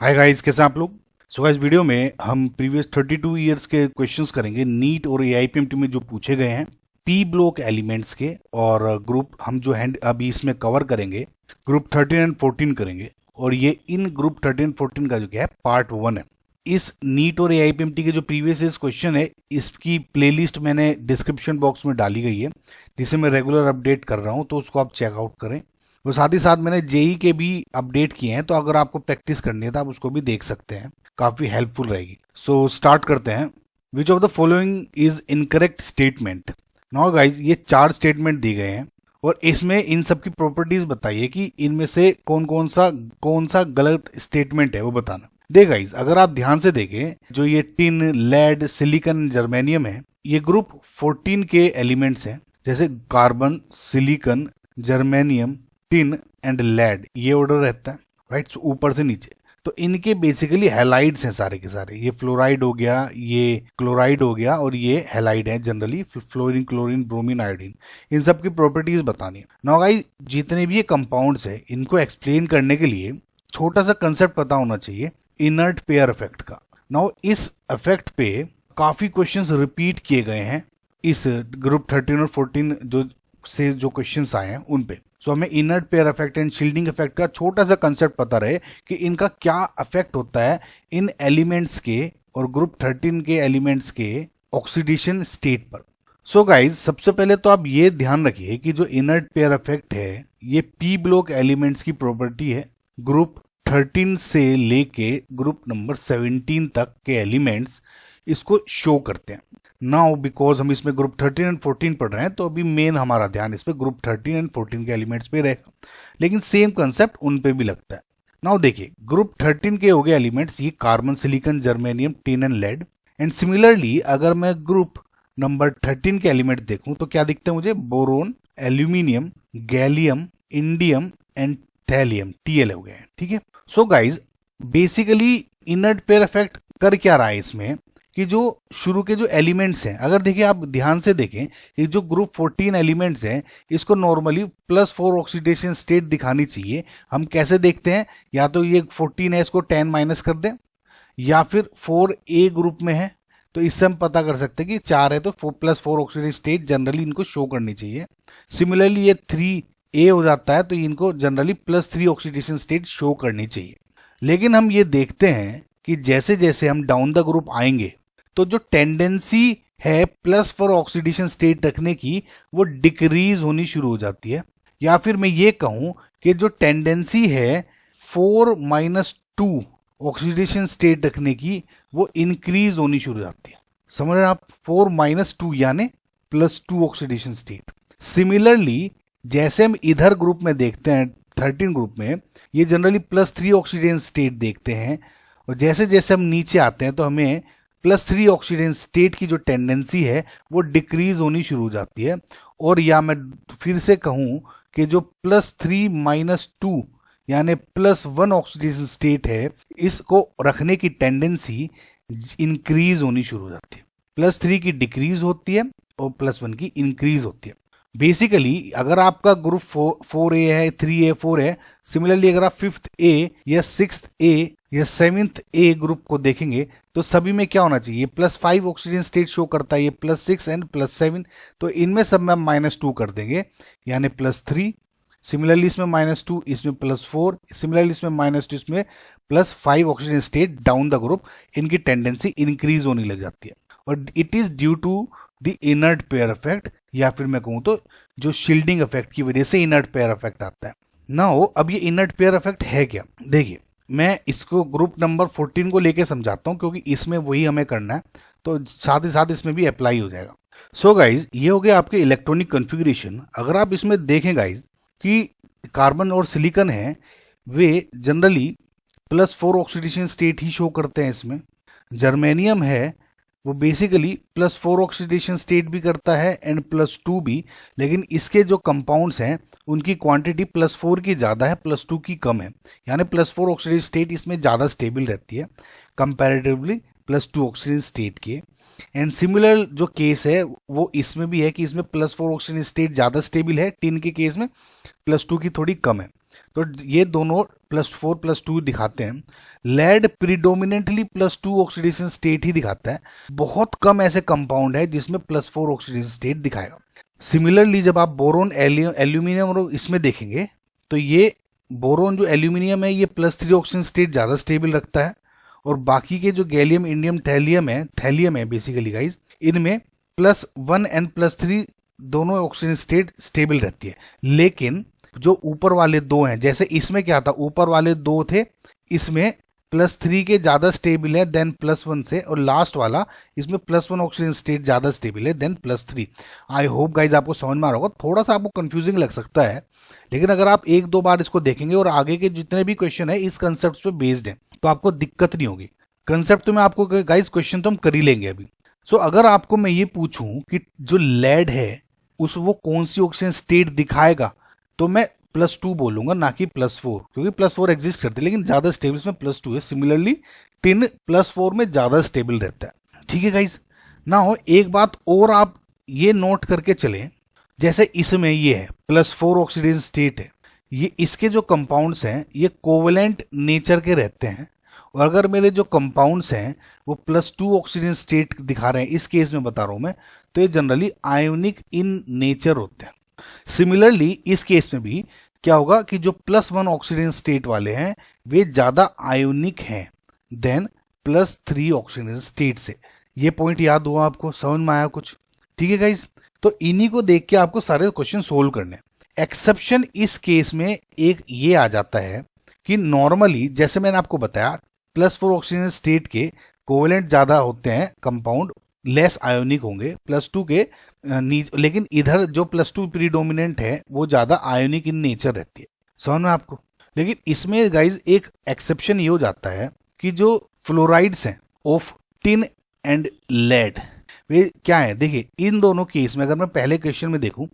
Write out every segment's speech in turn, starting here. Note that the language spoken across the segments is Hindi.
हाय गाइस, कैसे हैं आप लोग। सो गाइस, वीडियो में हम प्रीवियस 32 इयर्स के क्वेश्चंस करेंगे नीट और एआईपीएमटी में जो पूछे गए हैं पी ब्लॉक एलिमेंट्स के। और ग्रुप हम जो हैंड अभी इसमें कवर करेंगे ग्रुप 13 एंड 14 करेंगे। और ये इन ग्रुप 13 14 का जो क्या है पार्ट 1 है। इस नीट और एआईपीएमटी के जो प्रीवियस इयर्स क्वेश्चन है इसकी प्लेलिस्ट मैंने डिस्क्रिप्शन बॉक्स में डाली गई है, जिसे मैं रेगुलर अपडेट कर रहा हूँ, तो उसको आप चेकआउट करें। और साथ ही साथ मैंने जेई के भी अपडेट किए हैं, तो अगर आपको प्रैक्टिस करनी है तो आप उसको भी देख सकते हैं, काफ़ी हेल्पफुल रहेगी। सो स्टार्ट करते हैं। Which of the following is incorrect statement. Now guys, ये 4 स्टेटमेंट दिए गए हैं और इसमें इन सब की प्रॉपर्टीज बताइए कि इनमें से कौन सा गलत स्टेटमेंट है वो बताना। देख गाइज, अगर आप ध्यान से देखें, जो ये टिन, लेड, सिलिकॉन, जर्मेनियम है, ये ग्रुप 14 के एलिमेंट्स हैं। जैसे carbon, silicon, germanium, tin and lead, ये ऑर्डर रहता है, राइट, ऊपर से नीचे। तो इनके बेसिकली हैलाइड्स हैं सारे के सारे। ये फ्लोराइड हो गया, ये क्लोराइड हो गया और ये हैलाइड है generally, fluorine, chlorine, bromine, iodine. इन सब की प्रॉपर्टीज बतानी है। नाउ गाइस, जितने भी ये कंपाउंड्स है इनको एक्सप्लेन करने के लिए छोटा सा कंसेप्ट पता होना चाहिए, इनर्ट पेयर इफेक्ट का। नाउ इस इफेक्ट पे काफी क्वेश्चंस रिपीट किए गए हैं इस ग्रुप 13 और 14 जो क्वेश्चंस आए हैं उन पे। सो हमें inert pair effect and shielding effect का छोटा सा कंसेप्ट पता रहे कि इनका क्या इफेक्ट होता है इन एलिमेंट्स के और ग्रुप 13 के एलिमेंट्स के ऑक्सीडेशन स्टेट पर। सो गाइज, सबसे पहले तो आप ये ध्यान रखिए कि जो इनर्ट पेयर इफेक्ट है ये पी ब्लॉक एलिमेंट्स की प्रॉपर्टी है। ग्रुप 13 से लेके ग्रुप नंबर 17 तक के एलिमेंट्स इसको शो करते हैं। नाउ बिकॉज हम इसमें ग्रुप 13 एंड 14 पढ़ रहे हैं, तो अभी मेन हमारा ध्यान इस पे ग्रुप 13 एंड 14 के एलिमेंट्स पे रहेगा, लेकिन सेम कंसेप्ट उन पे भी लगता है। नाउ देखिए, ग्रुप 13 के हो गए एलिमेंट्स ये carbon, silicon, germanium, tin and lead. And similarly अगर मैं ग्रुप नंबर 13 के एलिमेंट देखूं तो क्या दिखते हैं मुझे? Boron, aluminium, gallium, indium and thallium, TL हो गए। ठीक है। So guys, basically inert pair effect कर क्या रहा है इसमें कि जो शुरू के जो एलिमेंट्स हैं, अगर देखिए आप ध्यान से देखें, ये जो ग्रुप 14 एलिमेंट्स हैं इसको नॉर्मली +4 ऑक्सीडेशन स्टेट दिखानी चाहिए। हम कैसे देखते हैं? या तो ये 14 है, इसको 10 माइनस कर दें, या फिर 4A ग्रुप में है तो इससे हम पता कर सकते हैं कि 4 है तो +4 ऑक्सीडेशन स्टेट जनरली इनको शो करनी चाहिए। सिमिलरली ये 3A हो जाता है तो इनको जनरली +3 ऑक्सीडेशन स्टेट शो करनी चाहिए। लेकिन हम ये देखते हैं कि जैसे जैसे हम डाउन द ग्रुप आएंगे तो जो टेंडेंसी है +4 ऑक्सीडेशन स्टेट रखने की वो डिक्रीज होनी शुरू हो जाती है। या फिर मैं ये कहूं कि जो टेंडेंसी है 4-2 ऑक्सीडेशन स्टेट रखने की वो इंक्रीज होनी शुरू हो जाती है। समझ रहे हैं आप? 4-2 यानी +2 ऑक्सीडेशन स्टेट। सिमिलरली जैसे हम इधर ग्रुप में देखते हैं 13 ग्रुप में, ये जनरली +3 ऑक्सीडेशन स्टेट देखते हैं। और जैसे जैसे हम नीचे आते हैं तो हमें +3 ऑक्सीडेशन स्टेट की जो टेंडेंसी है वो डिक्रीज होनी शुरू हो जाती है। और या मैं फिर से कहूं कि जो +3-2 यानी +1 ऑक्सीडेशन स्टेट है इसको रखने की टेंडेंसी इंक्रीज होनी शुरू हो जाती है। +3 की डिक्रीज होती है और +1 की इंक्रीज होती है। बेसिकली अगर आपका ग्रुप 4A है, 3A, 4 है, सिमिलरली अगर आप 5th A या 6th A या 7th A ग्रुप को देखेंगे तो सभी में क्या होना चाहिए? +5 ऑक्सीजन स्टेट शो करता है, ये +6 एंड +7। तो इनमें सब में हम -2 कर देंगे यानी +3। सिमिलरली इसमें -2, इसमें +4, सिमिलरली इसमें -2, इसमें +5 oxygen state down the group, इनकी टेंडेंसी इंक्रीज होने लग जाती है। और it is due to the inert pair effect, या फिर मैं कहूं तो जो शील्डिंग इफेक्ट की वजह से इनर्ट पेयर इफेक्ट आता है। नाउ अब ये इनर्ट पेयर इफेक्ट है क्या? देखिए, मैं इसको ग्रुप नंबर 14 को लेके समझाता हूं क्योंकि इसमें वही हमें करना है, तो साथ ही साथ इसमें भी अप्लाई हो जाएगा। सो गाइज, ये हो गया आपके इलेक्ट्रॉनिक कॉन्फ़िगरेशन। अगर आप इसमें देखें गाइज कि कार्बन और सिलिकॉन है वे जनरली +4 ऑक्सीडेशन स्टेट ही शो करते हैं। इसमें जर्मेनियम है वो बेसिकली +4 ऑक्सीडेशन स्टेट भी करता है एंड +2 भी, लेकिन इसके जो कंपाउंड्स हैं उनकी क्वांटिटी +4 की ज़्यादा है, +2 की कम है, यानी +4 ऑक्सीडेशन स्टेट इसमें ज़्यादा स्टेबल रहती है कंपैरेटिवली +2 ऑक्सीजन स्टेट के। एंड सिमिलर जो केस है वो इसमें भी है कि इसमें +4 ऑक्सीजन स्टेट ज़्यादा स्टेबल है टिन के केस में, +2 की थोड़ी कम है। तो ये दोनों +4 +2 दिखाते हैं। लेड प्रीडोमिनेंटली +2 ऑक्सीडेशन स्टेट ही दिखाता है। बहुत कम ऐसे कंपाउंड है जिसमें +4 ऑक्सीडेशन स्टेट दिखाएगा। सिमिलरली जब आप बोरोन एल्यूमिनियम और इसमें देखेंगे तो ये बोरोन जो एल्यूमिनियम है ये +3 ऑक्सीजन स्टेट ज़्यादा स्टेबल रखता है, और बाकी के जो गैलियम इंडियम थैलियम है बेसिकली गाइज, इनमें +1 एंड +3 दोनों ऑक्सीजन स्टेट स्टेबल रहती है। लेकिन जो ऊपर वाले दो हैं, जैसे इसमें क्या था, ऊपर वाले दो थे इसमें +3 के ज़्यादा स्टेबल है देन +1 से, और लास्ट वाला इसमें +1 ऑक्सीजन स्टेट ज़्यादा स्टेबल है देन +3। आई होप गाइज आपको समझ में आ रहा होगा। थोड़ा सा आपको कंफ्यूजिंग लग सकता है, लेकिन अगर आप एक दो बार इसको देखेंगे और आगे के जितने भी क्वेश्चन है इस कंसेप्ट पे बेस्ड है तो आपको दिक्कत नहीं होगी। कंसेप्ट तो मैं आपको गाइज क्वेश्चन तो हम कर ही लेंगे अभी। सो अगर आपको मैं ये पूछूं कि जो लेड है उस वो कौन सी ऑक्सीजन स्टेट दिखाएगा, तो मैं +2 बोलूंगा, ना कि +4, क्योंकि +4 एग्जिस्ट करती है लेकिन ज्यादा स्टेबल इसमें +2 है। सिमिलरली टिन +4 में ज्यादा स्टेबल रहता है। ठीक है गाइज। ना हो एक बात और आप ये नोट करके चलें, जैसे इसमें ये है +4 ऑक्सीडेशन स्टेट है, ये इसके जो कंपाउंड्स हैं ये कोवेलेंट नेचर के रहते हैं, और अगर मेरे जो कंपाउंड्स हैं वो +2 ऑक्सीजन स्टेट दिखा रहे हैं, इस केस में बता रहा हूं मैं, तो ये जनरली आयोनिक इन नेचर होते हैं। सिमिलरली इस केस में भी क्या होगा कि जो +1 ऑक्सीजन स्टेट वाले हैं वे ज्यादा आयोनिक हैं देन +3 ऑक्सीजन स्टेट से। ये पॉइंट याद हुआ आपको, समझ में आया कुछ? ठीक है गाइज। तो इन्हीं को देख के आपको सारे क्वेश्चन सोल्व करने। एक्सेप्शन इस केस में एक ये आ जाता है कि नॉर्मली जैसे मैंने आपको बताया +4 ऑक्सीजन स्टेट के कोवेलेंट ज्यादा होते हैं कंपाउंड, लेस आयोनिक होंगे +2 के लेकिन इधर जो +2 प्रीडोमिनेंट है वो ज्यादा आयोनिक इन नेचर रहती है। समझ में आपको? लेकिन इसमें गाइज एक एक्सेप्शन ये हो जाता है कि जो फ्लोराइड्स हैं ऑफ टिन एंड लेड वे क्या है, देखिए इन दोनों केस में अगर मैं पहले क्वेश्चन में देखूं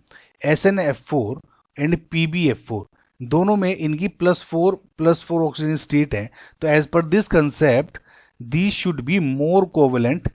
SnF4 एंड PbF4 दोनों में इनकी +4 ऑक्सीजन स्टेट है, तो एज पर this concept they should be more covalent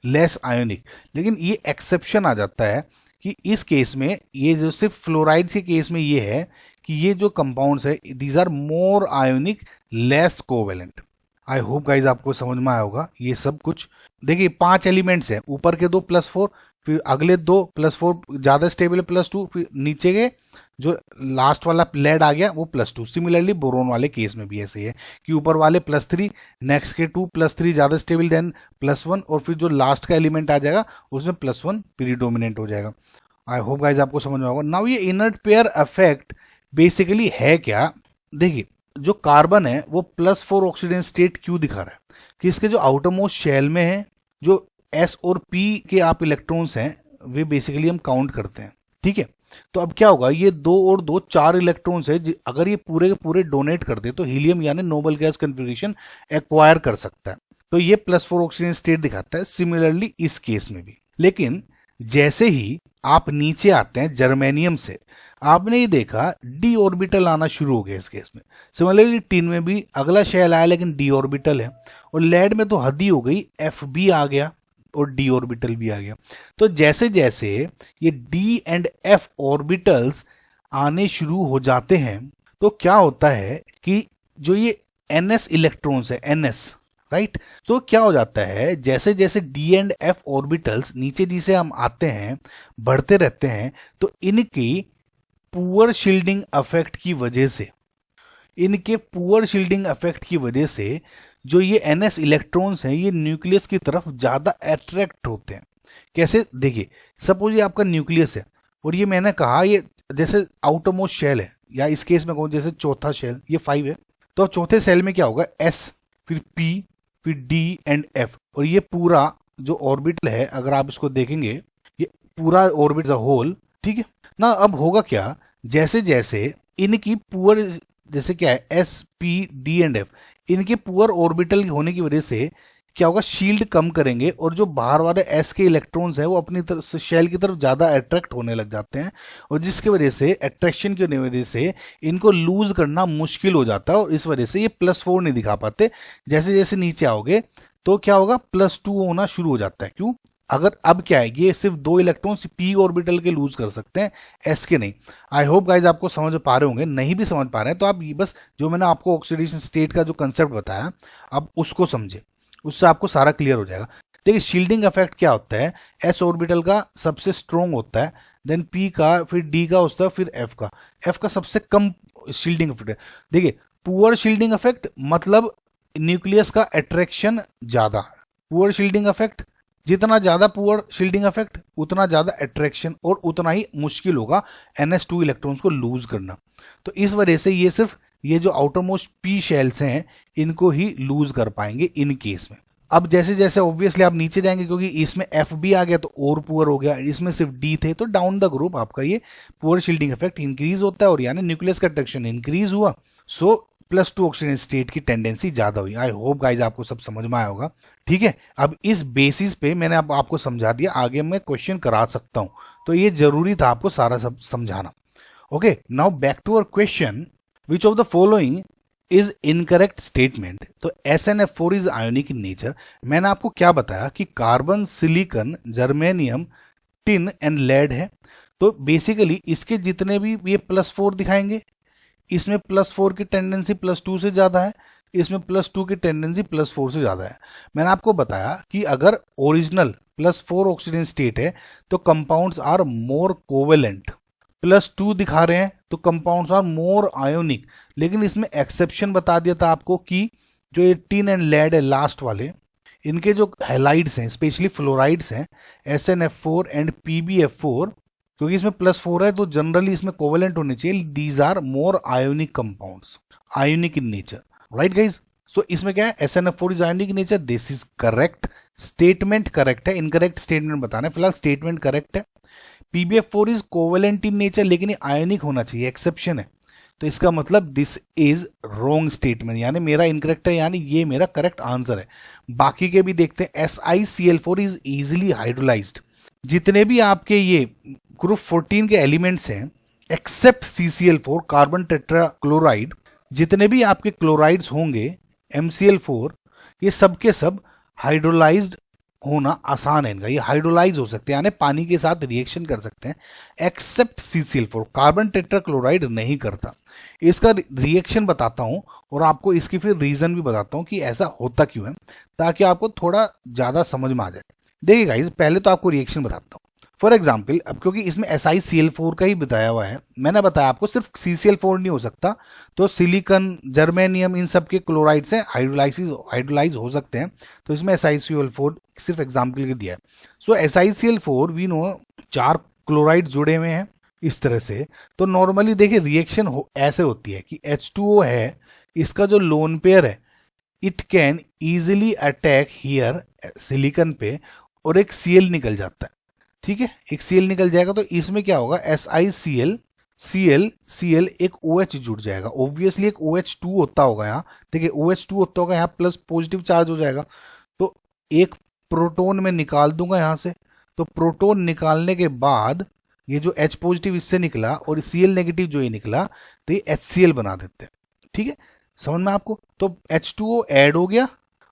less ionic. लेकिन ये एक्सेप्शन आ जाता है कि इस केस में ये जो सिर्फ फ्लोराइड के केस में ये है कि ये जो कंपाउंड्स है these are more ionic less covalent. I hope guys आपको समझ में आया होगा ये सब कुछ। देखिए 5 एलिमेंट्स हैं, ऊपर के 2 +4, फिर अगले 2 +4 ज्यादा स्टेबल है +2, फिर नीचे के जो लास्ट वाला लेड आ गया वो +2। सिमिलरली बोरोन वाले केस में भी ऐसे ही है कि ऊपर वाले +3, नेक्स्ट के 2 +3 ज्यादा स्टेबल देन +1, और फिर जो लास्ट का एलिमेंट आ जाएगा उसमें +1 प्रीडोमिनेंट हो जाएगा। आई होप गाइज आपको समझ में होगा। नाउ ये इनर्ट पेयर इफेक्ट बेसिकली है क्या? देखिए जो कार्बन है वो +4 ऑक्सीजन स्टेट क्यों दिखा रहा है कि इसके जो आउटर मोस्ट शेल में है जो S और P के आप इलेक्ट्रॉन्स हैं वे बेसिकली हम काउंट करते हैं। ठीक है, तो अब क्या होगा, ये 2 और 2 4 इलेक्ट्रॉन्स है, अगर ये पूरे के पूरे डोनेट कर दे तो हीलियम यानी नोबल गैस कन्फिग्रेशन एक्वायर कर सकता है, तो ये +4 ऑक्सीजन स्टेट दिखाता है। सिमिलरली इस केस में भी। लेकिन जैसे ही आप नीचे आते हैं जर्मेनियम से, आपने ये देखा d ऑर्बिटल आना शुरू हो गया इस केस में। सिमिलरली टिन में भी अगला शेल आया लेकिन d ऑर्बिटल है, और लेड में तो हद ही हो गई, Fb आ गया और d ऑर्बिटल भी आ गया। तो जैसे जैसे ये d एंड f ऑर्बिटल्स आने शुरू हो जाते हैं तो क्या होता है कि जो ये ns इलेक्ट्रॉन्स है ns, राइट, तो क्या हो जाता है जैसे जैसे d एंड f ऑर्बिटल्स नीचे जिसे हम आते हैं बढ़ते रहते हैं, तो इनकी पुअर शील्डिंग इफेक्ट की वजह से, इनके पुअर शील्डिंग इफेक्ट की वजह से जो ये ns इलेक्ट्रॉन्स हैं ये न्यूक्लियस की तरफ ज्यादा अट्रैक्ट होते हैं। कैसे? देखिए सपोज ये आपका न्यूक्लियस है और ये मैंने कहा ये जैसे आउटर मोस्ट शेल है, या इस केस में कहूँ जैसे चौथा शेल ये 5 है, तो चौथे सेल में क्या होगा S, फिर P, फिर D एंड F, और ये पूरा जो ऑर्बिटल है अगर आप इसको देखेंगे ये पूरा ऑर्बिट होल। ठीक है ना, अब होगा क्या, जैसे जैसे इनकी पुअर, जैसे क्या है S, P, D and F, इनके पुअर ऑर्बिटल होने की वजह से क्या होगा, शील्ड कम करेंगे और जो बाहर वाले S के इलेक्ट्रॉन्स हैं वो अपनी तरफ शेल की तरफ ज़्यादा अट्रैक्ट होने लग जाते हैं, और जिसकी वजह से अट्रैक्शन की वजह से इनको लूज करना मुश्किल हो जाता है, और इस वजह से ये +4 नहीं दिखा पाते। जैसे जैसे नीचे आओगे तो क्या होगा, +2 होना शुरू हो जाता है। क्यों? अगर अब क्या है, ये सिर्फ 2 इलेक्ट्रॉन्स p ऑर्बिटल के लूज कर सकते हैं, s के नहीं। आई होप गाइज आपको समझ पा रहे होंगे, नहीं भी समझ पा रहे हैं तो आप ये बस जो मैंने आपको ऑक्सीडेशन स्टेट का जो कंसेप्ट बताया अब उसको समझे, उससे आपको सारा क्लियर हो जाएगा। देखिए शील्डिंग इफेक्ट क्या होता है, s ऑर्बिटल का सबसे स्ट्रॉन्ग होता है, देन p का, फिर d का होता है, फिर f का सबसे कम शील्डिंग इफेक्ट है। देखिए पुअर शील्डिंग इफेक्ट मतलब न्यूक्लियस का अट्रैक्शन ज्यादा। पुअर शील्डिंग इफेक्ट, जितना ज्यादा पुअर शील्डिंग इफेक्ट उतना ज्यादा अट्रैक्शन और उतना ही मुश्किल होगा ns2 इलेक्ट्रॉन्स को लूज करना। तो इस वजह से ये सिर्फ ये जो आउटर मोस्ट p शेल्स हैं इनको ही लूज कर पाएंगे इन केस में। अब जैसे जैसे ऑब्वियसली आप नीचे जाएंगे, क्योंकि इसमें एफ भी आ गया तो और पुअर हो गया, इसमें सिर्फ डी थे तो डाउन द ग्रुप आपका ये पुअर शील्डिंग इफेक्ट इंक्रीज होता है, और यानी न्यूक्लियस का अट्रैक्शन इंक्रीज हुआ, सो +2 ऑक्सीजन स्टेट की टेंडेंसी ज्यादा हुई। आई होप गाइज आपको सब समझ में आया होगा। ठीक है, अब इस बेसिस पे मैंने अब आपको समझा दिया, आगे मैं क्वेश्चन करा सकता हूं, तो ये जरूरी था आपको सारा सब समझाना। Okay, now back to our question, which of the following is incorrect statement. तो SnF4 is ionic in nature. मैंने आपको क्या बताया कि carbon, silicon, germanium, tin and lead है, तो बेसिकली इसके जितने भी ये +4 दिखाएंगे, इसमें +4 की टेंडेंसी +2 से ज्यादा है, इसमें +2 की टेंडेंसी +4 से ज्यादा है। मैंने आपको बताया कि अगर ओरिजिनल +4 ऑक्सीजन स्टेट है तो कंपाउंड्स आर मोर कोवेलेंट, +2 दिखा रहे हैं तो कंपाउंड्स आर मोर आयोनिक। लेकिन इसमें एक्सेप्शन बता दिया था आपको कि जो ये टिन एंड लेड है लास्ट वाले, इनके जो हैलाइड्स हैं स्पेशली फ्लोराइड्स हैं SnF4 एंड PbF4, क्योंकि इसमें +4 है तो जनरली इसमें कोवेलेंट होने चाहिए, these are more ionic compounds, ionic in nature, right guys. So इसमें क्या है, SnF4 is ionic in nature, this is correct statement, correct है। इनकरेक्ट स्टेटमेंट बताना है, फिलहाल स्टेटमेंट करेक्ट है। PbF4 is covalent in nature, लेकिन ये आयोनिक होना चाहिए, एक्सेप्शन है, तो इसका मतलब दिस इज रॉन्ग स्टेटमेंट, यानी मेरा इनकरेक्ट है, यानी ये मेरा करेक्ट आंसर है। बाकी के भी देखते हैं। SiCl4 is easily hydrolysed. जितने भी आपके ये ग्रुप 14 के एलिमेंट्स हैं accept CCl4 carbon tetra chloride, जितने भी आपके क्लोराइड्स होंगे MCl4, ये सब के सब हाइड्रोलाइज्ड होना आसान है इनका, ये हाइड्रोलाइज हो सकते हैं यानी पानी के साथ रिएक्शन कर सकते हैं, accept CCl4 carbon tetra chloride नहीं करता। इसका रिएक्शन बताता हूं और आपको इसकी फिर रीजन भी बताता हूं कि ऐसा होता क्यों है, ताकि आपको थोड़ा ज्यादा समझ में आ जाए। देखिए गाइस, पहले तो आपको रिएक्शन बताता हूँ। फॉर एग्जाम्पल, अब क्योंकि इसमें SiCl4 का ही बताया हुआ है, मैंने बताया आपको सिर्फ CCl4 नहीं हो सकता, तो सिलिकॉन, जर्मेनियम, इन सब के क्लोराइड से हाइड्रोलाइज हो सकते हैं, तो इसमें SiCl4 सिर्फ एग्जाम्पल के लिए दिया है। सो SiCl4 वी नो 4 क्लोराइड जुड़े हुए हैं इस तरह से। तो नॉर्मली देखिए रिएक्शन ऐसे होती है कि H2O है, इसका जो लोन पेयर है it can easily attack here silicon पे, और एक Cl निकल जाता है। ठीक है, एक Cl निकल जाएगा तो इसमें क्या होगा, SiCl Cl एक OH जुड़ जाएगा, ऑब्वियसली एक OH2 होता होगा यहाँ, देखिए OH2 होता होगा यहाँ, प्लस पॉजिटिव चार्ज हो जाएगा, तो एक प्रोटॉन में निकाल दूंगा यहाँ से। तो प्रोटॉन निकालने के बाद ये जो H पॉजिटिव इससे निकला और Cl नेगेटिव जो ये निकला, तो ये HCl बना देते हैं। ठीक है, समझ में आपको। तो H2O ऐड हो गया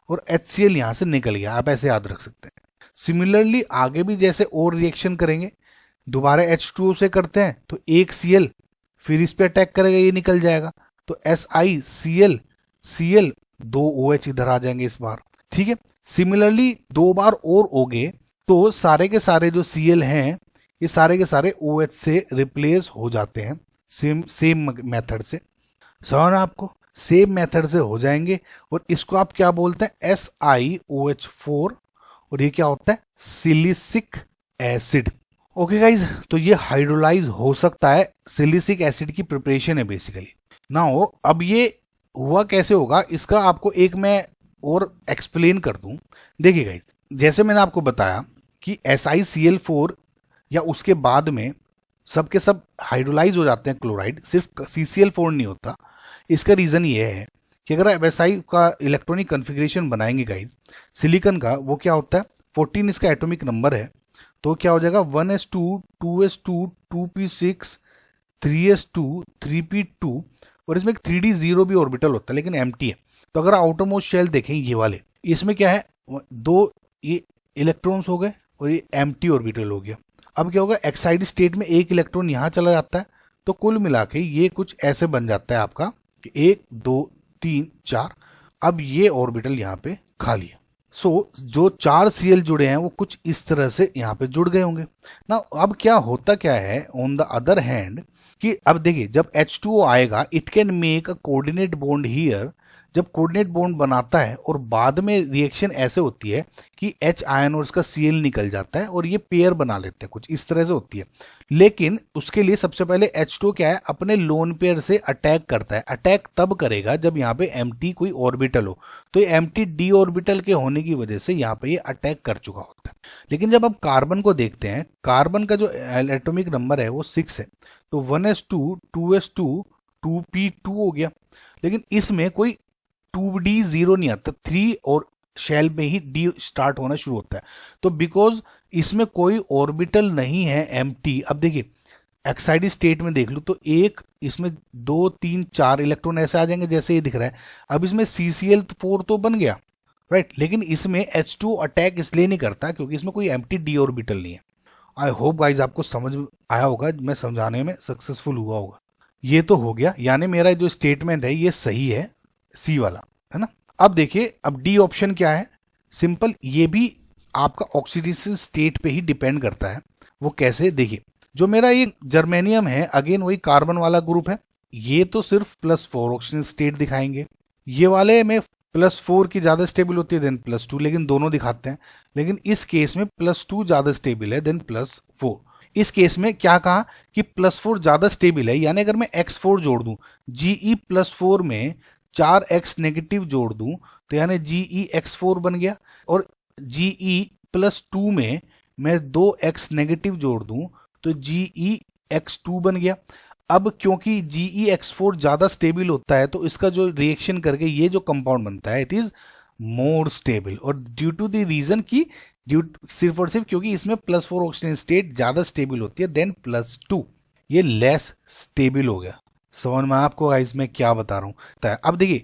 और HCl यहाँ से निकल गया, आप ऐसे याद रख सकते हैं। सिमिलरली आगे भी जैसे और रिएक्शन करेंगे, दोबारा H2O से करते हैं तो एक Cl, फिर इस पे अटैक करेगा, ये निकल जाएगा, तो SiCl Cl 2 OH इधर आ जाएंगे इस बार। ठीक है, सिमिलरली 2 बार और हो गए तो सारे के सारे जो Cl हैं ये सारे के सारे OH से रिप्लेस हो जाते हैं, सेम मेथड से। समझ आपको, सेम मेथड से हो जाएंगे, और इसको आप क्या बोलते हैं, SiOH4, और ये क्या होता है, सिलिसिक एसिड। ओके गाइज, तो ये हाइड्रोलाइज हो सकता है, सिलिसिक एसिड की प्रिपरेशन है बेसिकली। नाउ अब ये हुआ कैसे होगा, इसका आपको एक मैं और एक्सप्लेन कर दूं। देखिए गाइज, जैसे मैंने आपको बताया कि SiCl4 या उसके बाद में सब के सब हाइड्रोलाइज हो जाते हैं क्लोराइड, सिर्फ CCl4 नहीं होता। इसका रीजन ये है कि अगर आप SI का इलेक्ट्रॉनिक कॉन्फ़िगरेशन बनाएंगे गाइज, सिलिकॉन का वो क्या होता है, 14 इसका एटॉमिक नंबर है, तो क्या हो जाएगा 1s2 2s2 2p6 3s2 3p2, और इसमें एक 3d0 भी ऑर्बिटल होता है लेकिन एम्प्टी है। तो अगर आउटर मोस्ट शेल देखें ये वाले, इसमें क्या है, दो ये इलेक्ट्रॉन्स हो गए और ये एम्प्टी ऑर्बिटल हो गया। अब क्या होगा, एक्साइटेड स्टेट में एक इलेक्ट्रॉन यहाँ चला जाता है, तो कुल मिला के ये कुछ ऐसे बन जाता है आपका कि 1 2 3 4। अब ये ऑर्बिटल यहाँ पे खाली है। सो जो 4 Cl जुड़े हैं वो कुछ इस तरह से यहाँ पे जुड़ गए होंगे ना। अब क्या होता क्या है ऑन द अदर हैंड कि अब देखिए जब H2O आएगा it can make a coordinate bond here. जब कोऑर्डिनेट बॉन्ड बनाता है और बाद में रिएक्शन ऐसे होती है कि H आयन और उसका Cl निकल जाता है और ये पेयर बना लेते हैं, कुछ इस तरह से होती है। लेकिन उसके लिए सबसे पहले H2 क्या है, अपने लोन पेयर से अटैक करता है। अटैक तब करेगा जब यहाँ पे एम्प्टी कोई ऑर्बिटल हो, तो ये एम्प्टी डी ऑर्बिटल के होने की वजह से यहाँ पे ये अटैक कर चुका होता है। लेकिन जब आप कार्बन को देखते हैं, कार्बन का जो एटॉमिक नंबर है वो 6 है, तो 1s2 2s2 2p2 हो गया। लेकिन इसमें कोई 2d0 नहीं आता, 3 और शेल में ही डी स्टार्ट होना शुरू होता है। तो बिकॉज इसमें कोई ऑर्बिटल नहीं है एम्प्टी। अब देखिए एक्साइटेड स्टेट में देख लो तो एक इसमें 2 3 4 इलेक्ट्रॉन ऐसे आ जाएंगे जैसे ये दिख रहा है। अब इसमें CCl4 तो बन गया, राइट, लेकिन इसमें H2 अटैक इसलिए नहीं करता क्योंकि इसमें कोई एम्प्टी डी ऑर्बिटल नहीं है। आई होप गाइज आपको समझ आया होगा, मैं समझाने में सक्सेसफुल हुआ होगा। ये तो हो गया, यानी मेरा जो स्टेटमेंट है ये सही है, सी वाला, है ना। अब देखिए अब डी ऑप्शन क्या है, सिंपल, ये भी आपका ऑक्सीडेशन स्टेट पे ही डिपेंड करता है। वो कैसे, देखिए जो मेरा ये जर्मेनियम है अगेन वही कार्बन वाला ग्रुप है, ये तो सिर्फ +4 ऑक्सीजन स्टेट दिखाएंगे। ये वाले में +4 की ज्यादा स्टेबल होती है देन +2, लेकिन दोनों दिखाते हैं। लेकिन इस केस में +2 ज्यादा स्टेबल है देन +4। इस केस में क्या कहा कि +4 ज्यादा स्टेबल है, यानी अगर मैं x4 जोड़ दूं, Ge+4 में 4x नेगेटिव जोड़ दूं तो यानी GeX4 बन गया, और Ge+2 में मैं 2x नेगेटिव जोड़ दूं तो GeX2 बन गया। अब क्योंकि GeX4 ज्यादा स्टेबल होता है तो इसका जो रिएक्शन करके ये जो कंपाउंड बनता है इट इज मोर स्टेबल, और ड्यू टू द रीजन की सिर्फ और सिर्फ क्योंकि इसमें +4 ऑक्सीजन स्टेट ज्यादा स्टेबल होती है देन +2, ये लेस स्टेबल हो गया। समझ में आपको गाइस मैं क्या बता रहा हूं। अब देखिए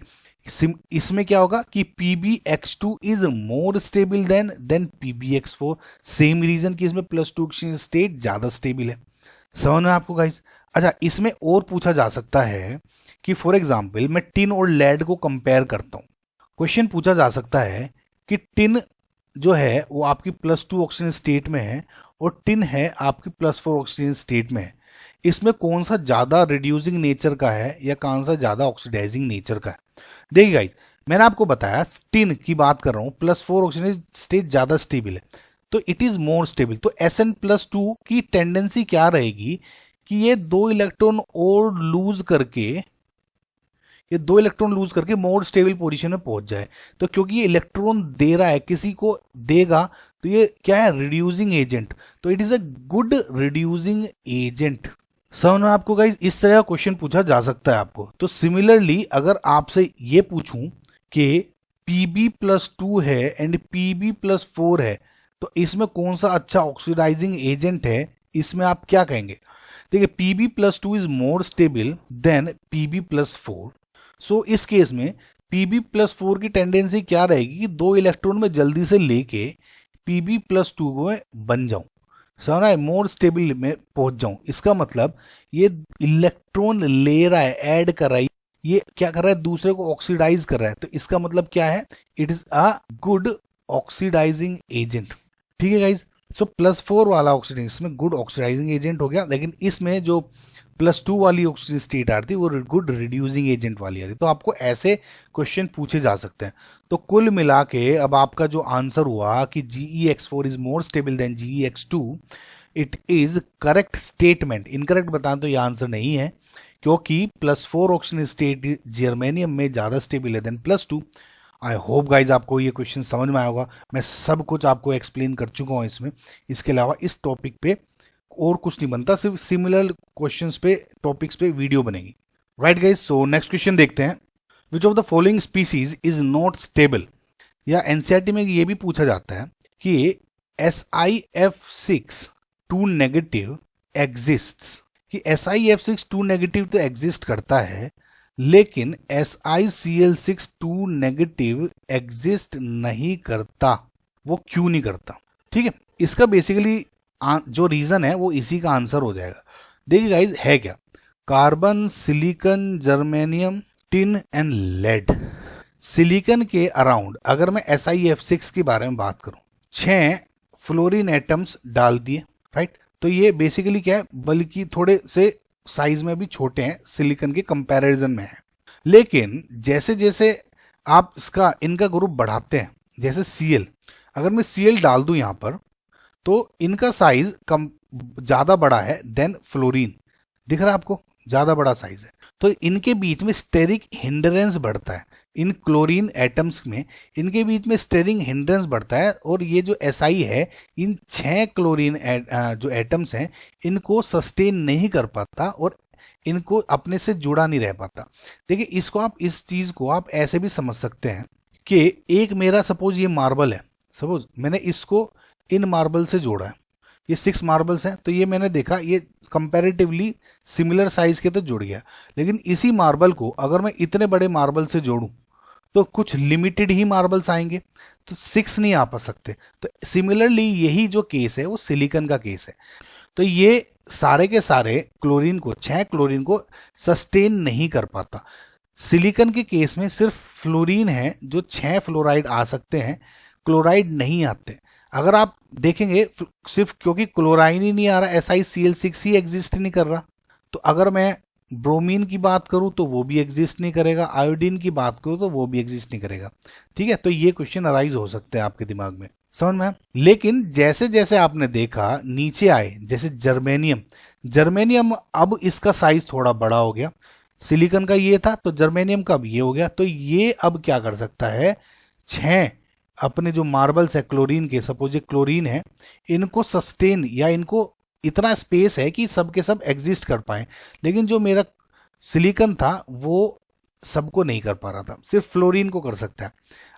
इसमें क्या होगा कि PbX2 is more stable than PbX4, same reason कि इसमें +2 ऑक्सीजन स्टेट ज्यादा स्टेबल है। समझ में आपको गाइस। अच्छा, इसमें और पूछा जा सकता है कि फॉर एग्जाम्पल मैं टिन और लेड को कंपेयर करता हूं। क्वेश्चन पूछा जा सकता है कि टिन जो है वो आपकी +2 ऑक्सीजन स्टेट में है और टिन है आपकी +4 ऑक्सीजन स्टेट में है, इसमें कौन सा ज्यादा रिड्यूसिंग नेचर का है या कौन सा ज्यादा ऑक्सीडाइजिंग नेचर का है। देखिए गाइस मैंने आपको बताया टिन की बात कर रहा हूं, +4 ऑक्सीजन स्टेट ज्यादा स्टेबल है तो इट इज मोर स्टेबल। तो Sn+2 की टेंडेंसी क्या रहेगी कि ये 2 इलेक्ट्रॉन और लूज करके मोर स्टेबल पोजीशन में पहुंच जाए। तो क्योंकि ये इलेक्ट्रॉन दे रहा है, किसी को देगा, तो ये क्या है, रिड्यूसिंग एजेंट, तो it is a good reducing agent. समझ में आपको गाइस, इस तरह का क्वेश्चन पूछा जा सकता है आपको। तो सिमिलरली अगर आपसे ये पूछूं कि Pb+2 है एंड Pb+4 है तो इसमें कौन सा अच्छा ऑक्सीडाइजिंग एजेंट है, इसमें आप क्या कहेंगे। देखिए Pb+2 is more stable then Pb+4। सो इस केस में Pb+4 की टेंडेंसी क्या रहेगी कि 2 इलेक्ट्रॉन में जल्दी से लेके Pb+2 को बन जाऊं, समझ रहा है, मोर स्टेबल में पहुंच जाऊं। इसका मतलब ये इलेक्ट्रॉन ले रहा है, ऐड कर रहा है, ये क्या कर रहा है, दूसरे को ऑक्सीडाइज कर रहा है। तो इसका मतलब क्या है, it is a good oxidising agent. ठीक है गाइज, सो +4 वाला ऑक्सीजन इसमें गुड ऑक्सीडाइजिंग एजेंट हो गया, लेकिन इसमें जो +2 वाली ऑक्सीजन स्टेट आ रही थी वो गुड रिड्यूसिंग एजेंट वाली आ रही। तो आपको ऐसे क्वेश्चन पूछे जा सकते हैं। तो कुल मिला के अब आपका जो आंसर हुआ कि GeX4 is more stable then GeX2, it is correct statement. Incorrect बताएं तो ये आंसर नहीं है, क्योंकि +4 ऑक्सीजन स्टेट जर्मेनियम में ज्यादा स्टेबल है देन +2। आई होप गाइज आपको ये क्वेश्चन समझ में आया होगा। मैं सब कुछ आपको एक्सप्लेन कर चुका हूँ इसमें। इसके अलावा इस टॉपिक पे और कुछ नहीं बनता, सिर्फ सिमिलर क्वेश्चंस पे, टॉपिक्स पे वीडियो बनेगी। राइट गाइज, सो नेक्स्ट क्वेश्चन देखते हैं। Which of the following species is not stable. या एनसीईआरटी में ये भी पूछा जाता है कि SiF6 2 नेगेटिव एग्जिस्ट्स, कि SiF6 2 नेगेटिव तो एग्जिस्ट करता है, लेकिन SiCl6 नेगेटिव एग्जिस्ट नहीं करता। वो क्यों नहीं करता? ठीक है, इसका बेसिकली जो रीजन है वो इसी का आंसर हो जाएगा। देखिए गाइज, है क्या? Carbon, silicon, germanium, tin and lead. Silicon के अराउंड अगर मैं SiF6 के बारे में बात करूं, 6 फ्लोरीन एटम्स डाल दिए, राइट? तो ये बेसिकली क्या है, बल्कि थोड़े से साइज में भी छोटे हैं, सिलिकॉन के कंपैरिजन में है। लेकिन जैसे जैसे आप इनका ग्रुप बढ़ाते हैं, जैसे Cl, अगर मैं Cl डाल दूं यहां पर, तो इनका साइज कम ज्यादा बड़ा है देन फ्लोरीन। दिख रहा है आपको? ज्यादा बड़ा साइज है, तो इनके बीच में स्टेरिक हिंड्रेंस बढ़ता है। इन क्लोरीन एटम्स में इनके बीच में स्टेरिक हिंड्रेंस बढ़ता है, और ये जो Si है, इन 6 क्लोरीन जो एटम्स हैं, इनको सस्टेन नहीं कर पाता और इनको अपने से जुड़ा नहीं रह पाता। देखिए, इस चीज को आप ऐसे भी समझ सकते हैं कि एक मेरा सपोज ये मार्बल है, सपोज मैंने इसको इन मार्बल से जोड़ा है, ये 6 मार्बल्स हैं, तो ये मैंने देखा ये कंपैरेटिवली सिमिलर साइज के तो जुड़ गया। लेकिन इसी मार्बल को अगर मैं इतने बड़े मार्बल से जोड़ूं तो कुछ लिमिटेड ही मार्बल्स आएंगे, तो 6 नहीं आ पा सकते। तो सिमिलरली यही जो केस है वो सिलिकॉन का केस है। तो ये सारे के सारे क्लोरीन को, 6 क्लोरीन को सस्टेन नहीं कर पाता। सिलिकॉन के केस में सिर्फ फ्लोरीन है जो 6 फ्लोराइड आ सकते हैं, क्लोराइड नहीं आते। अगर आप देखेंगे, सिर्फ क्योंकि क्लोराइन ही नहीं आ रहा, SiCl6 ही एग्जिस्ट नहीं कर रहा। तो अगर मैं ब्रोमीन की बात करूं तो वो भी एग्जिस्ट नहीं करेगा, आयोडीन की बात करूं तो वो भी एग्जिस्ट नहीं करेगा। ठीक है, तो ये क्वेश्चन अराइज हो सकते हैं आपके दिमाग में, समझ में? लेकिन जैसे जैसे आपने देखा नीचे आए, जैसे जर्मेनियम अब इसका साइज थोड़ा बड़ा हो गया। सिलिकॉन का ये था, तो जर्मेनियम का अब ये हो गया। तो ये अब क्या कर सकता है, 6 अपने जो मार्बल्स है क्लोरीन के, सपोज ये क्लोरीन है, इनको सस्टेन या इनको इतना स्पेस है कि सब के सब एग्जिस्ट कर पाए। लेकिन जो मेरा सिलिकॉन था वो सबको नहीं कर पा रहा था, सिर्फ फ्लोरीन को कर सकता है।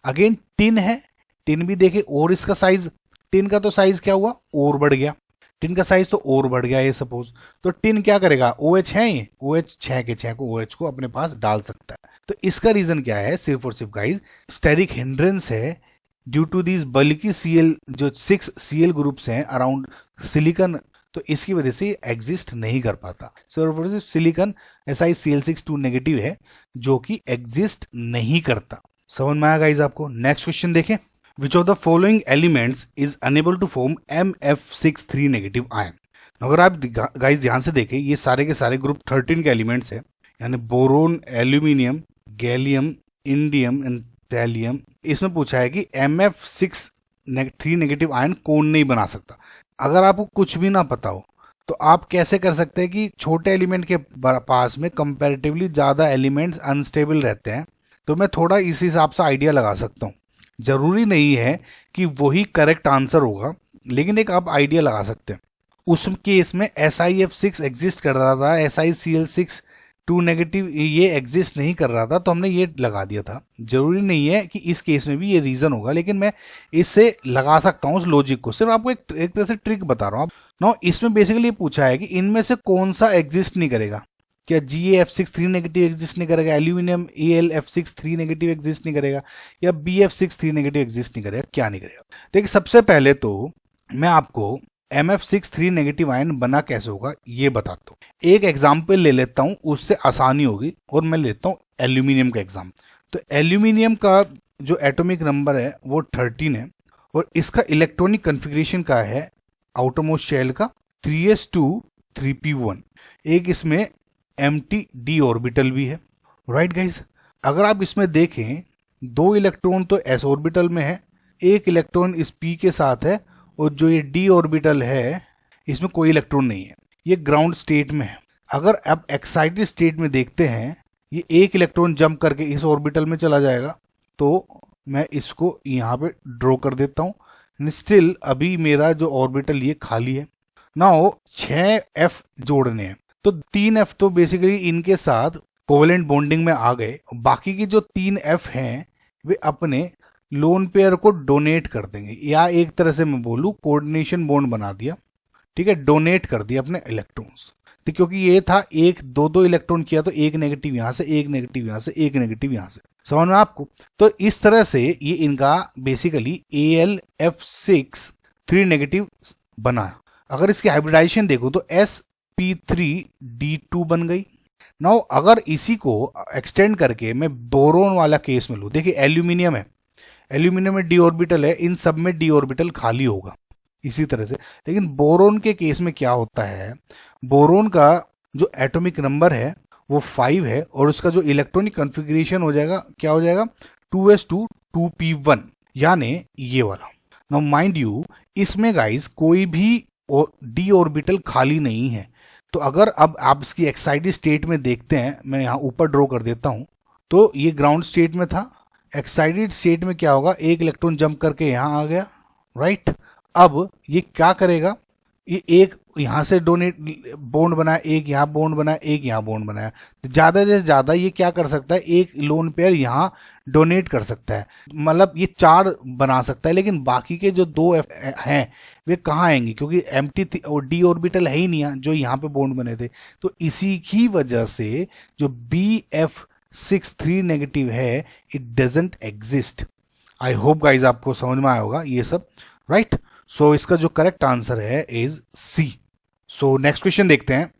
अगेन टिन है, टिन भी देखे, और इसका साइज, टिन का तो साइज क्या हुआ, और बढ़ गया। टिन का साइज तो और बढ़ गया ये सपोज। तो टिन क्या करेगा, OH है, ये OH 6 के 6 को OH को अपने पास डाल सकता है। तो इसका रीजन क्या है, सिर्फ और सिर्फ गाइज स्टेरिक हिंड्रेंस है ड्यू टू दिस बल्कि Cl, जो 6 Cl ग्रुप्स हैं अराउंड सिलिकॉन, तो इसकी वजह से एग्जिस्ट नहीं कर पाता। सिर्फ सिलिकॉन SiCl6 नेगेटिव है जो कि एग्जिस्ट नहीं करता। समझ में आया गाइज आपको? नेक्स्ट क्वेश्चन देखें, which of the following elements is unable to form MF63 negative ion. अगर आप गाइज ध्यान से देखें, ये सारे के सारे ग्रुप 13 के एलिमेंट्स हैं, यानी boron, aluminium, gallium, indium and thallium. इसमें पूछा है कि MF63 नेगेटिव आयन कौन नहीं बना सकता। अगर आपको कुछ भी ना पता हो तो आप कैसे कर सकते हैं कि छोटे एलिमेंट के पास में कंपैरेटिवली ज़्यादा एलिमेंट्स अनस्टेबल रहते हैं, तो मैं थोड़ा इस हिसाब से आइडिया लगा सकता हूँ। जरूरी नहीं है कि वही करेक्ट आंसर होगा, लेकिन एक आप आइडिया लगा सकते हैं। उस केस में SiF6 एग्जिस्ट कर रहा था, SiCl6 नेगेटिव ये एग्जिस्ट नहीं कर रहा था, तो हमने ये लगा दिया था। जरूरी नहीं है कि इस केस में भी ये रीजन होगा, लेकिन मैं इससे लगा सकता हूँ उस लॉजिक को। सिर्फ आपको एक तरह से ट्रिक बता रहा हूँ। नो, इसमें बेसिकली पूछा है कि इनमें से कौन सा एग्जिस्ट नहीं करेगा। क्या GaF63 नेगेटिव एग्जिस्ट नहीं करेगा, एल्यूमिनियम AlF63 नेगेटिव एग्जिस्ट नहीं करेगा, या BF63 नेगेटिव एग्जिस्ट नहीं करेगा, क्या नहीं करेगा? देखिए, सबसे पहले तो मैं आपको MF63 नेगेटिव आयन बना कैसे होगा ये बताता हूँ। एक एग्जाम्पल ले लेता हूँ, उससे आसानी होगी, और मैं लेता हूँ एल्यूमिनियम का एग्जाम। तो एल्यूमिनियम का जो एटॉमिक नंबर है वो 13 है, और इसका इलेक्ट्रॉनिक कन्फिग्रेशन का है आउटरमोस्ट शेल का 3s2 3p1। एक इसमें empty ऑर्बिटल भी है, राइट गाइस? अगर आप इसमें देखें, 2 इलेक्ट्रॉन तो s ऑर्बिटल में है, 1 इलेक्ट्रॉन इस p के साथ है, और जो ये d ऑर्बिटल है इसमें कोई इलेक्ट्रॉन नहीं है, ये ग्राउंड स्टेट में है। अगर आप एक्साइटेड स्टेट में देखते हैं, ये 1 इलेक्ट्रॉन जंप करके इस ऑर्बिटल में चला जाएगा। तो मैं इसको यहाँ पे ड्रॉ कर देता हूँ। स्टिल अभी मेरा जो ऑर्बिटल ये खाली है। नाउ 6f जोड़ने हैं, तो 3f तो बेसिकली इनके साथ कोवेलेंट बॉन्डिंग में आ गए। बाकी की जो 3f हैं वे अपने लोन पेयर को डोनेट कर देंगे, या एक तरह से मैं बोलूं कोऑर्डिनेशन बॉन्ड बना दिया। ठीक है, डोनेट कर दिया अपने इलेक्ट्रॉन्स। तो क्योंकि ये था एक दो दो इलेक्ट्रॉन किया तो एक नेगेटिव यहां से, एक नेगेटिव यहां से, एक नेगेटिव यहां से, समझ में आपको। तो इस तरह से ये इनका बेसिकली AlF6 3 नेगेटिव बना। अगर इसकी हाइब्रिडाइजेशन देखो तो sp3d2 बन गई। नाउ अगर इसी को एक्सटेंड करके मैं बोरोन वाला केस में लूं, देखिए एल्यूमिनियम है, एल्यूमिनियम में डी ऑर्बिटल है, इन सब में डी ऑर्बिटल खाली होगा इसी तरह से। लेकिन बोरोन के केस में क्या होता है, बोरोन का जो एटॉमिक नंबर है वो 5 है और उसका जो इलेक्ट्रॉनिक कॉन्फ़िगरेशन हो जाएगा क्या हो जाएगा 2s2 2p1, यानी ये वाला। नाउ माइंड यू इसमें गाइस कोई भी डी ऑर्बिटल खाली नहीं है। तो अगर अब आप इसकी एक्साइटेड स्टेट में देखते हैं, मैं यहाँ ऊपर ड्रॉ कर देता हूँ, तो ये ग्राउंड स्टेट में था, एक्साइटेड स्टेट में क्या होगा, एक इलेक्ट्रॉन जंप करके यहाँ आ गया, राइट। अब ये क्या करेगा, ये एक यहाँ से डोनेट बॉन्ड बनाया, एक यहाँ बॉन्ड बनाया, एक यहाँ बॉन्ड बनाया, तो ज़्यादा से ज़्यादा ये क्या कर सकता है, एक लोन पेयर यहाँ डोनेट कर सकता है, मतलब ये 4 बना सकता है। लेकिन बाकी के जो 2 हैं वे कहाँ आएंगे, क्योंकि एम्प्टी और डी ऑर्बिटल है ही नहीं जो यहाँ पे बॉन्ड बने थे। तो इसी की वजह से जो BF6 3 नेगेटिव है, it doesn't exist. I hope guys आपको समझ में आया होगा ये सब, राइट। सो इसका जो करेक्ट आंसर है is C। So next question देखते हैं।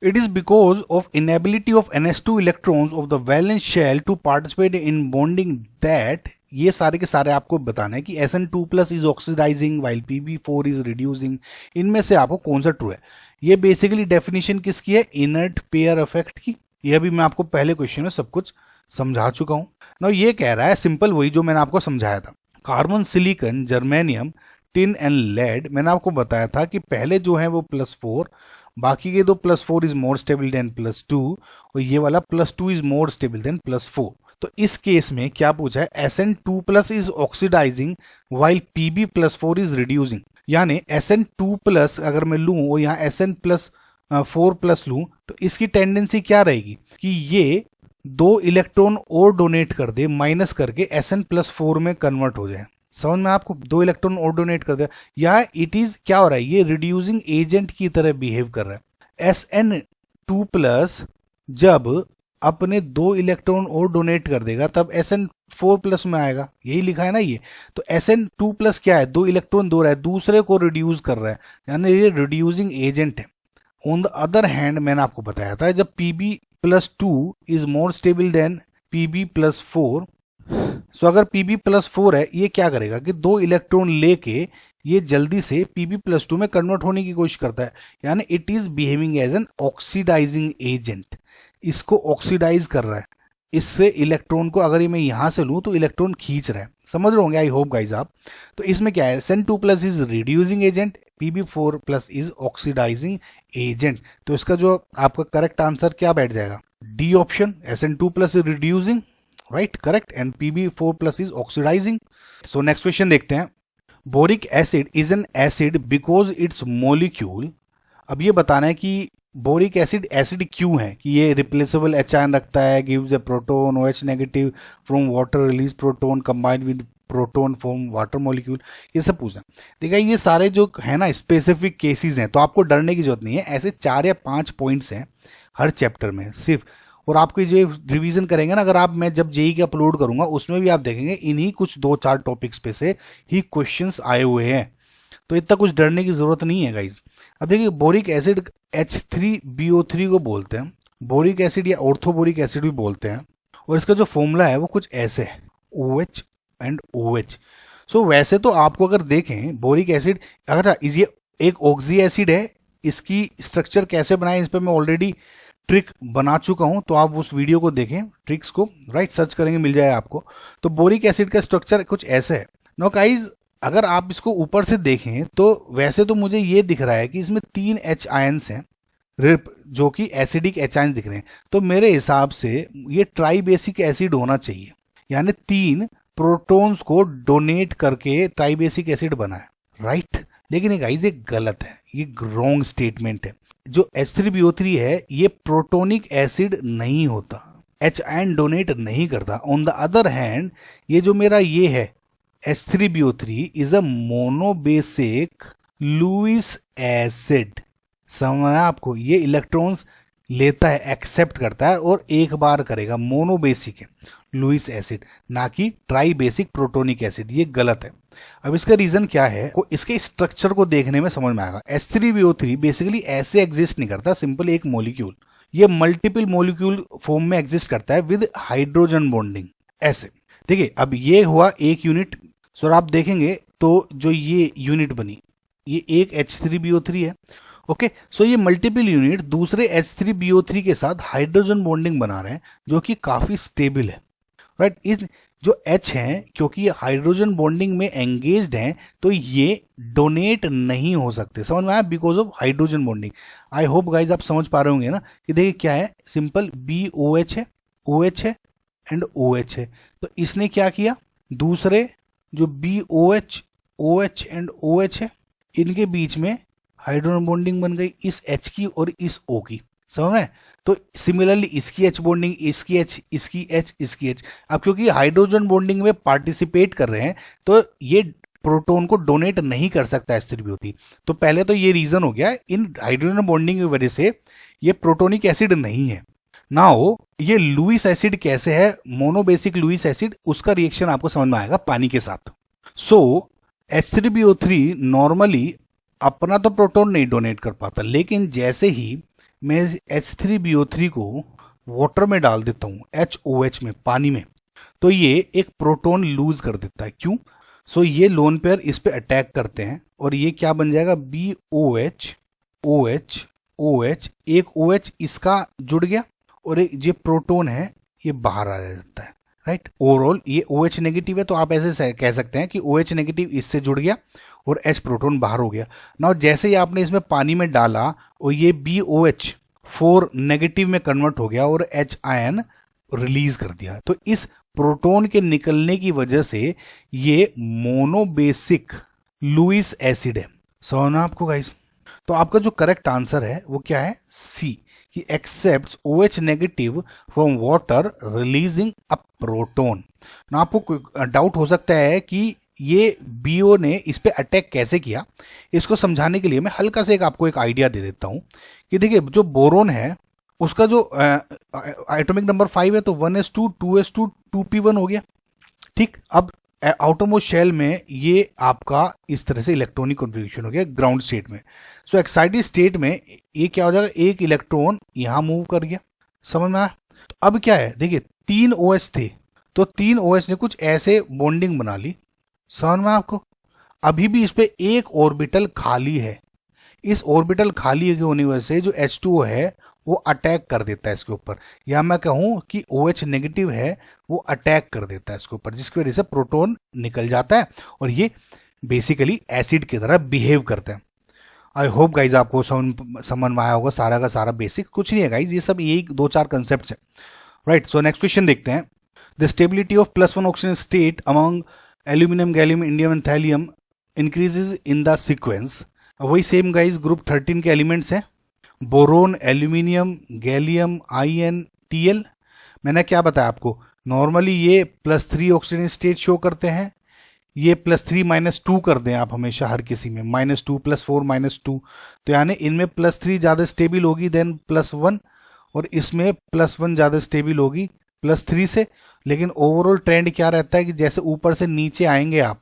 It is because of inability of NS2 electrons of the valence shell to participate in bonding that, ये सारे के सारे आपको बताना है कि SN2+ is oxidising while PB4 is reducing. इनमें से आपको कौन सा ट्रू है। ये बेसिकली डेफिनेशन किसकी है, इनर्ट पेयर इफेक्ट की। यह भी मैं आपको पहले क्वेश्चन में सब कुछ समझा चुका हूं ना। ये कह रहा है सिंपल वही जो मैंने आपको समझाया था, carbon, silicon, germanium, tin and lead. मैंने आपको बताया था कि पहले जो है वो +4, बाकी के दो +4 इज मोर स्टेबल देन +2 और ये वाला +2 इज मोर स्टेबल देन +4। तो इस केस में क्या पूछा है, SN2+ is oxidising while PB+4 is reducing, यानी SN2+ अगर मैं लूं और यहाँ SN+4+ लूं तो इसकी टेंडेंसी क्या रहेगी कि ये 2 इलेक्ट्रॉन और डोनेट कर दे, माइनस करके SN+4 में कन्वर्ट हो जाए। समझ में आपको, 2 इलेक्ट्रॉन और डोनेट कर दिया, या इट इज क्या हो रहा है, ये रिड्यूसिंग एजेंट की तरह बिहेव कर रहा है। SN2+ जब अपने 2 इलेक्ट्रॉन और डोनेट कर देगा तब SN4+ में आएगा, यही लिखा है ना ये। तो SN2+ क्या है, 2 इलेक्ट्रॉन दो रहा है, दूसरे को रिड्यूस कर रहा है, यानी ये रिड्यूसिंग एजेंट है। ऑन द अदर हैंड मैंने आपको बताया था जब PB+2 is more stable then PB+4, सो अगर PB+4 है, ये क्या करेगा कि 2 इलेक्ट्रॉन लेके ये जल्दी से PB+2 में कन्वर्ट होने की कोशिश करता है, यानी it is behaving as an oxidising agent, इसको ऑक्सीडाइज कर रहा है। इससे इलेक्ट्रॉन को अगर मैं यहां से लूं तो इलेक्ट्रॉन खींच रहा है, समझ रहे होंगे आई होप गाइज आप। तो इसमें क्या है, SN2+ is reducing agent, PB4+ is oxidising agent. तो इसका जो आपका करेक्ट आंसर क्या बैठ जाएगा, D option, SN2+ is reducing, right, correct, and PB4+ is oxidising. So next question देखते हैं। Boric acid is an acid because its molecule, अब ये बताना है कि बोरिक एसिड एसिड क्यों है, कि ये रिप्लेसेबल H आयन रखता है, gives A proton OH negative from water, release proton combined with proton form water molecule, ये सब पूछना। देखिए ये सारे जो है ना स्पेसिफिक केसेस हैं, तो आपको डरने की जरूरत नहीं है, ऐसे 4 या 5 पॉइंट्स हैं हर चैप्टर में सिर्फ। और आपको जो रिवीजन करेंगे ना, अगर आप, मैं जब जेई के अपलोड करूंगा उसमें भी आप देखेंगे इन्हीं कुछ 2-4 टॉपिक्स पे से ही क्वेश्चंस आए हुए हैं, तो इतना कुछ डरने की जरूरत नहीं है गाइज। अब देखिए बोरिक एसिड H3BO3 को बोलते हैं, बोरिक एसिड या ऑर्थोबोरिक एसिड भी बोलते हैं, और इसका जो फॉर्मूला है वो कुछ ऐसे है, OH एंड OH। सो वैसे तो आपको अगर देखें बोरिक एसिड, अगर ये एक ऑक्सी एसिड है, इसकी स्ट्रक्चर कैसे बनाए इस पर मैं ऑलरेडी ट्रिक बना चुका हूं, तो आप उस वीडियो को देखें, ट्रिक्स को राइट सर्च करेंगे मिल जाएगा आपको। तो बोरिक एसिड का स्ट्रक्चर कुछ ऐसे है। नो गाइस, अगर आप इसको ऊपर से देखें तो वैसे तो मुझे ये दिख रहा है कि इसमें 3 H आयंस हैं जो कि एसिडिक H आयंस दिख रहे हैं, तो मेरे हिसाब से ये ट्राइबेसिक एसिड होना चाहिए, यानी 3 प्रोटॉन्स को डोनेट करके ट्राइबेसिक एसिड बना है, राइट। लेकिन ये गाइस ये गलत है, ये रॉन्ग स्टेटमेंट है। जो H3BO3 है ये प्रोटोनिक एसिड नहीं होता, H आयन डोनेट नहीं करता। ऑन द अदर हैंड ये जो मेरा ये है H3BO3 is a monobasic Lewis acid, समझ आया आपको? ये इलेक्ट्रॉन्स लेता है, एक्सेप्ट करता है और एक बार करेगा। मोनोबेसिक है लुईस एसिड, ना कि ट्राई बेसिक प्रोटोनिक एसिड। ये गलत है। अब इसका रीजन क्या है, को इसके स्ट्रक्चर को देखने में समझ में आएगा। H3BO3 बेसिकली ऐसे एग्जिस्ट नहीं करता सिंपल एक मॉलिक्यूल, ये मल्टीपल मॉलिक्यूल फॉर्म में एग्जिस्ट करता है विद हाइड्रोजन बॉन्डिंग ऐसे। देखिए अब ये हुआ एक यूनिट। सर आप देखेंगे तो जो ये यूनिट बनी, ये एक H3BO3 है। ओके, सो ये मल्टीपल यूनिट दूसरे H3BO3 के साथ हाइड्रोजन बॉन्डिंग बना रहे हैं जो कि काफी स्टेबल है, राइट। इस जो H हैं, क्योंकि ये हाइड्रोजन बॉन्डिंग में एंगेज्ड हैं, तो ये डोनेट नहीं हो सकते। समझ में आया? Because of hydrogen bonding. I hope guys आप समझ पा रहे होंगे ना कि देखिए क्या है, सिंपल BOH है, OH है एंड OH है। तो इसने क्या किया, दूसरे जो BOH, OH एंड OH है, इनके बीच में हाइड्रोजन बॉन्डिंग बन गई इस H की और इस O की। समझ में? तो सिमिलरली इसकी H बॉन्डिंग, इसकी H, इसकी H, इसकी H। अब क्योंकि हाइड्रोजन बॉन्डिंग में पार्टिसिपेट कर रहे हैं तो ये प्रोटॉन को डोनेट नहीं कर सकता H3BO3। तो पहले तो ये रीजन हो गया, इन हाइड्रोजन बॉन्डिंग की वजह से ये प्रोटोनिक एसिड नहीं है। नाउ ये लुईस एसिड कैसे है, मोनोबेसिक लुईस एसिड, उसका रिएक्शन आपको समझ में आएगा पानी के साथ। सो H3BO3 नॉर्मली अपना तो प्रोटॉन नहीं डोनेट कर पाता, लेकिन जैसे ही मैं H3BO3 को वाटर में डाल देता हूं, HOH में, पानी में, तो ये एक प्रोटॉन लूज कर देता है। क्यों? सो ये लोन पेयर इस पे अटैक करते हैं और ये क्या बन जाएगा, BOH, OH, OH, एक OH इसका जुड़ गया और एक ये प्रोटॉन है ये बाहर आ जाता है, राइट। ओवरऑल ये OH नेगेटिव है तो आप ऐसे कह सकते हैं कि OH नेगेटिव इससे जुड़ गया और H प्रोटॉन बाहर हो गया ना। जैसे ही आपने इसमें पानी में डाला और ये BOH 4 नेगेटिव में कन्वर्ट हो गया और H आयन रिलीज कर दिया। तो इस प्रोटॉन के निकलने की वजह से ये मोनोबेसिक लुईस एसिड है। समझना आपको गाइस? तो आपका जो करेक्ट आंसर है वो क्या है, C, कि accept OH negative from water releasing a proton. ना आपको डाउट हो सकता है कि ये BO ने इस पे अटैक कैसे किया। इसको समझाने के लिए मैं हल्का से आपको एक आइडिया दे देता हूं कि देखिए जो बोरोन है उसका जो एटॉमिक नंबर 5 है, तो 1s2 2s2 2p1 हो गया, ठीक। अब आउटरमोस्ट शेल में ये आपका इस तरह से इलेक्ट्रॉनिक कॉन्फ़िगरेशन हो गया ग्राउंड स्टेट में। सो एक्साइटेड स्टेट में ये क्या हो जाएगा, एक इलेक्ट्रॉन यहां मूव कर गया। समझ में आया? तो अब क्या है, देखिए 3 OH थे तो 3 OH ने कुछ ऐसे बॉन्डिंग बना ली। समझ में आपको? अभी भी इस पे एक ऑर्बिटल खाली है। इस ऑर्बिटल खाली होने की वजह से जो H2O है वो अटैक कर देता है इसके ऊपर, या मैं कहूं कि OH नेगेटिव है वो अटैक कर देता है इसके ऊपर, जिसकी वजह से प्रोटॉन निकल जाता है और ये बेसिकली एसिड की तरह बिहेव करते हैं। आई होप गाइज आपको समझ में आया होगा सारा का सारा बेसिक। कुछ नहीं है गाइज, ये सब यही 2-4 कंसेप्ट है, राइट। सो नेक्स्ट क्वेश्चन देखते हैं। The stability of +1 oxygen state among aluminium, gallium, indium and thallium increases in the sequence. वही सेम गाइज ग्रुप 13 के एलिमेंट्स हैं, boron, aluminium, gallium, IN, TL. मैंने क्या बताया आपको, नॉर्मली ये +3 ऑक्सीजन स्टेट शो करते हैं, ये +3 -2 कर दें आप हमेशा हर किसी में, -2 +4 -2, तो यानी इनमें +3 ज़्यादा स्टेबल होगी देन +1 और इसमें +1 ज़्यादा स्टेबल होगी +3 से। लेकिन ओवरऑल ट्रेंड क्या रहता है कि जैसे ऊपर से नीचे आएंगे आप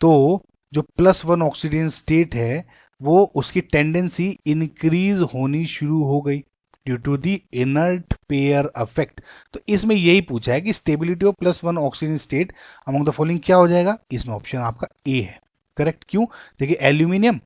तो जो +1 ऑक्सीजन स्टेट है वो उसकी टेंडेंसी इंक्रीज होनी शुरू हो गई due to the inert pair effect. तो इसमें यही पूछा है कि stability of +1 oxygen state among the following क्या हो जाएगा, इसमें ऑप्शन आपका ए है करेक्ट। क्यों? देखिए एल्यूमिनियम,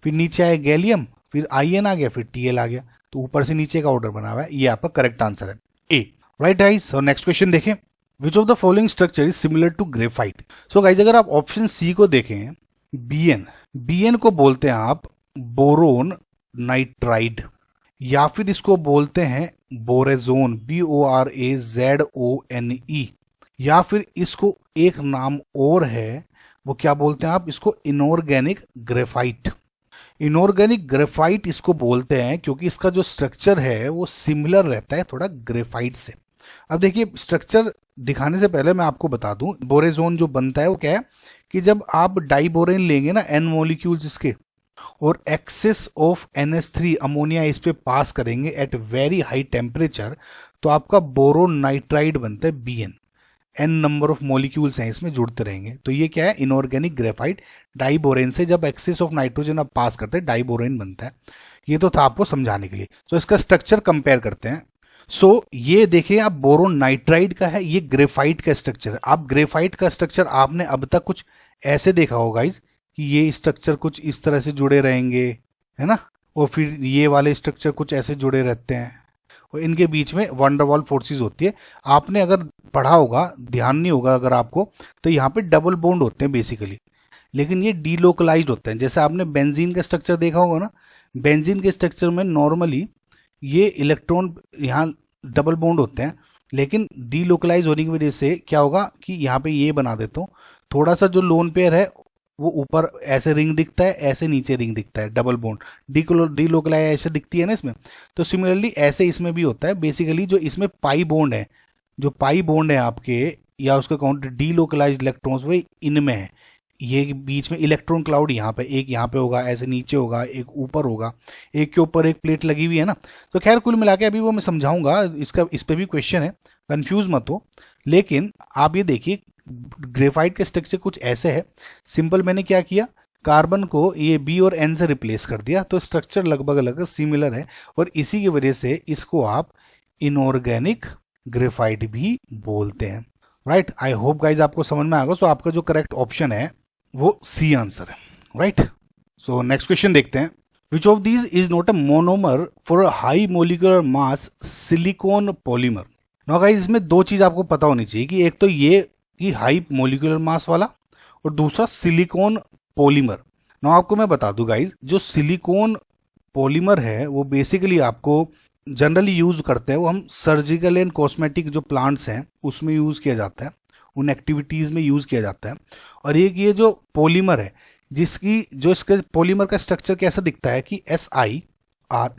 फिर नीचे आया गैलियम, फिर आईएन आ गया, फिर टीएल आ गया, तो ऊपर से नीचे का ऑर्डर बना हुआ है। ये आपका करेक्ट आंसर है A, right guys. So next question देखें, which of the following structure is similar to graphite. So guys अगर आप ऑप्शन सी को देखें, बीएन को बोलते हैं आप बोरोन नाइट्राइड, या फिर इसको बोलते हैं बोरेजोन, BORAZONE, या फिर इसको एक नाम और है वो क्या बोलते हैं आप, इसको इनऑर्गेनिक ग्रेफाइट। इनऑर्गेनिक ग्रेफाइट इसको बोलते हैं क्योंकि इसका जो स्ट्रक्चर है वो सिमिलर रहता है थोड़ा ग्रेफाइट से। अब देखिए स्ट्रक्चर दिखाने से पहले मैं आपको बता दूं, बोरेजोन जो बनता है वो क्या है कि जब आप डाइबोरेन लेंगे ना, N मॉलिक्यूल्स इसके, और एक्सेस ऑफ NH3 अमोनिया इस पे पास करेंगे एट वेरी हाई टेम्परेचर, तो आपका बोरोन नाइट्राइड बनता है BN। n number of molecules हैं इसमें, जुड़ते रहेंगे। तो ये क्या है, इनऑर्गेनिक ग्रेफाइट डाइबोरेन से जब एक्सेस ऑफ नाइट्रोजन आप पास करते हैं डाइबोरेन बनता है। ये तो था आपको समझाने के लिए। तो इसका स्ट्रक्चर कंपेयर करते हैं। ये देखिए आप, बोरोन नाइट्राइड का है, ये ग्रेफाइट का स्ट्रक्चर है। आप ग्रेफाइट का स्ट्रक्चर आपने अब तक कुछ ऐसे देखा होगा गाइस कि ये स्ट्रक्चर कुछ इस तरह से जुड़े रहेंगे, है ना, और फिर ये वाले स्ट्रक्चर कुछ ऐसे जुड़े रहते हैं, और इनके बीच में वंडरवॉल फोर्सेस होती है। आपने अगर पढ़ा होगा, ध्यान नहीं होगा अगर आपको, तो यहाँ पे डबल बॉन्ड होते हैं बेसिकली, लेकिन ये डीलोकलाइज्ड होते हैं। जैसे आपने बेंजीन का स्ट्रक्चर देखा होगा ना, बेंजीन के स्ट्रक्चर में नॉर्मली ये इलेक्ट्रॉन यहाँ डबल बॉन्ड होते हैं, लेकिन डीलोकलाइज होने की वजह से क्या होगा कि यहाँ पे ये बना देता हूँ, थोड़ा सा जो लोन पेयर है वो ऊपर ऐसे रिंग दिखता है, ऐसे नीचे रिंग दिखता है, डबल बॉन्ड डीलोकलाइज ऐसे दिखती है ना इसमें। तो सिमिलरली ऐसे इसमें भी होता है। बेसिकली जो इसमें पाई बॉन्ड है, जो पाई बॉन्ड है आपके, या उसका काउंट डीलोकलाइज इलेक्ट्रॉन्स, वो इनमें है। ये बीच में इलेक्ट्रॉन क्लाउड यहाँ पे, एक यहाँ पे होगा, ऐसे नीचे होगा, एक ऊपर होगा, एक के ऊपर एक प्लेट लगी हुई है ना। तो खैर कुल मिला के अभी वो मैं समझाऊंगा, इसका इस पे भी क्वेश्चन है, कंफ्यूज मत हो। लेकिन आप ये देखिए ग्रेफाइट के स्ट्रक्चर कुछ ऐसे है। सिंपल मैंने क्या किया, कार्बन को ये B और N से रिप्लेस कर दिया, तो स्ट्रक्चर लगभग लगभग सिमिलर है, और इसी की वजह से इसको आप इनऑर्गेनिक ग्रेफाइट भी बोलते हैं। राइट, आई होप गाइज आपको समझ में आ गया। सो आपका जो करेक्ट ऑप्शन है वो C आंसर है। राइट, सो नेक्स्ट क्वेश्चन देखते हैं। Which of these is not a monomer for a high molecular mass silicon polymer. No guys, इसमें दो चीज आपको पता होनी चाहिए कि एक तो ये कि हाई मोलिकुलर मास वाला, और दूसरा सिलिकॉन पॉलीमर। नो आपको मैं बता दूं गाइज, जो सिलिकॉन पॉलीमर है वो बेसिकली आपको जनरली यूज करते हैं, वो हम सर्जिकल एंड कॉस्मेटिक जो प्लांट्स हैं उसमें यूज किया जाता है, उन एक्टिविटीज में यूज किया जाता है। और एक ये जो पॉलीमर है, जिसकी जो इसके पॉलीमर का स्ट्रक्चर कैसा दिखता है कि SiR।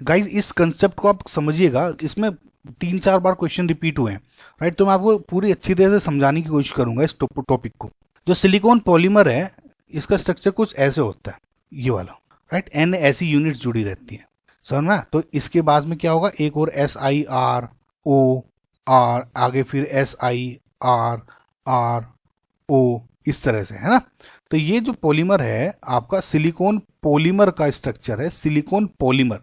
गाइज इस कंसेप्ट को आप समझिएगा, इसमें 3-4 बार क्वेश्चन रिपीट हुए हैं। राइट, तो मैं आपको पूरी अच्छी तरह से समझाने की कोशिश करूंगा इस टॉपिक को। जो सिलिकॉन पॉलीमर है, इसका स्ट्रक्चर कुछ ऐसे होता है, ये वाला। राइट, N ऐसी यूनिट्स जुड़ी रहती हैं, समझ में। तो इसके बाद में क्या होगा, एक और SiROR, आगे फिर SiRRO, इस तरह से, है ना। तो ये जो पॉलीमर है आपका सिलिकॉन पॉलीमर का स्ट्रक्चर है, सिलिकॉन पॉलीमर।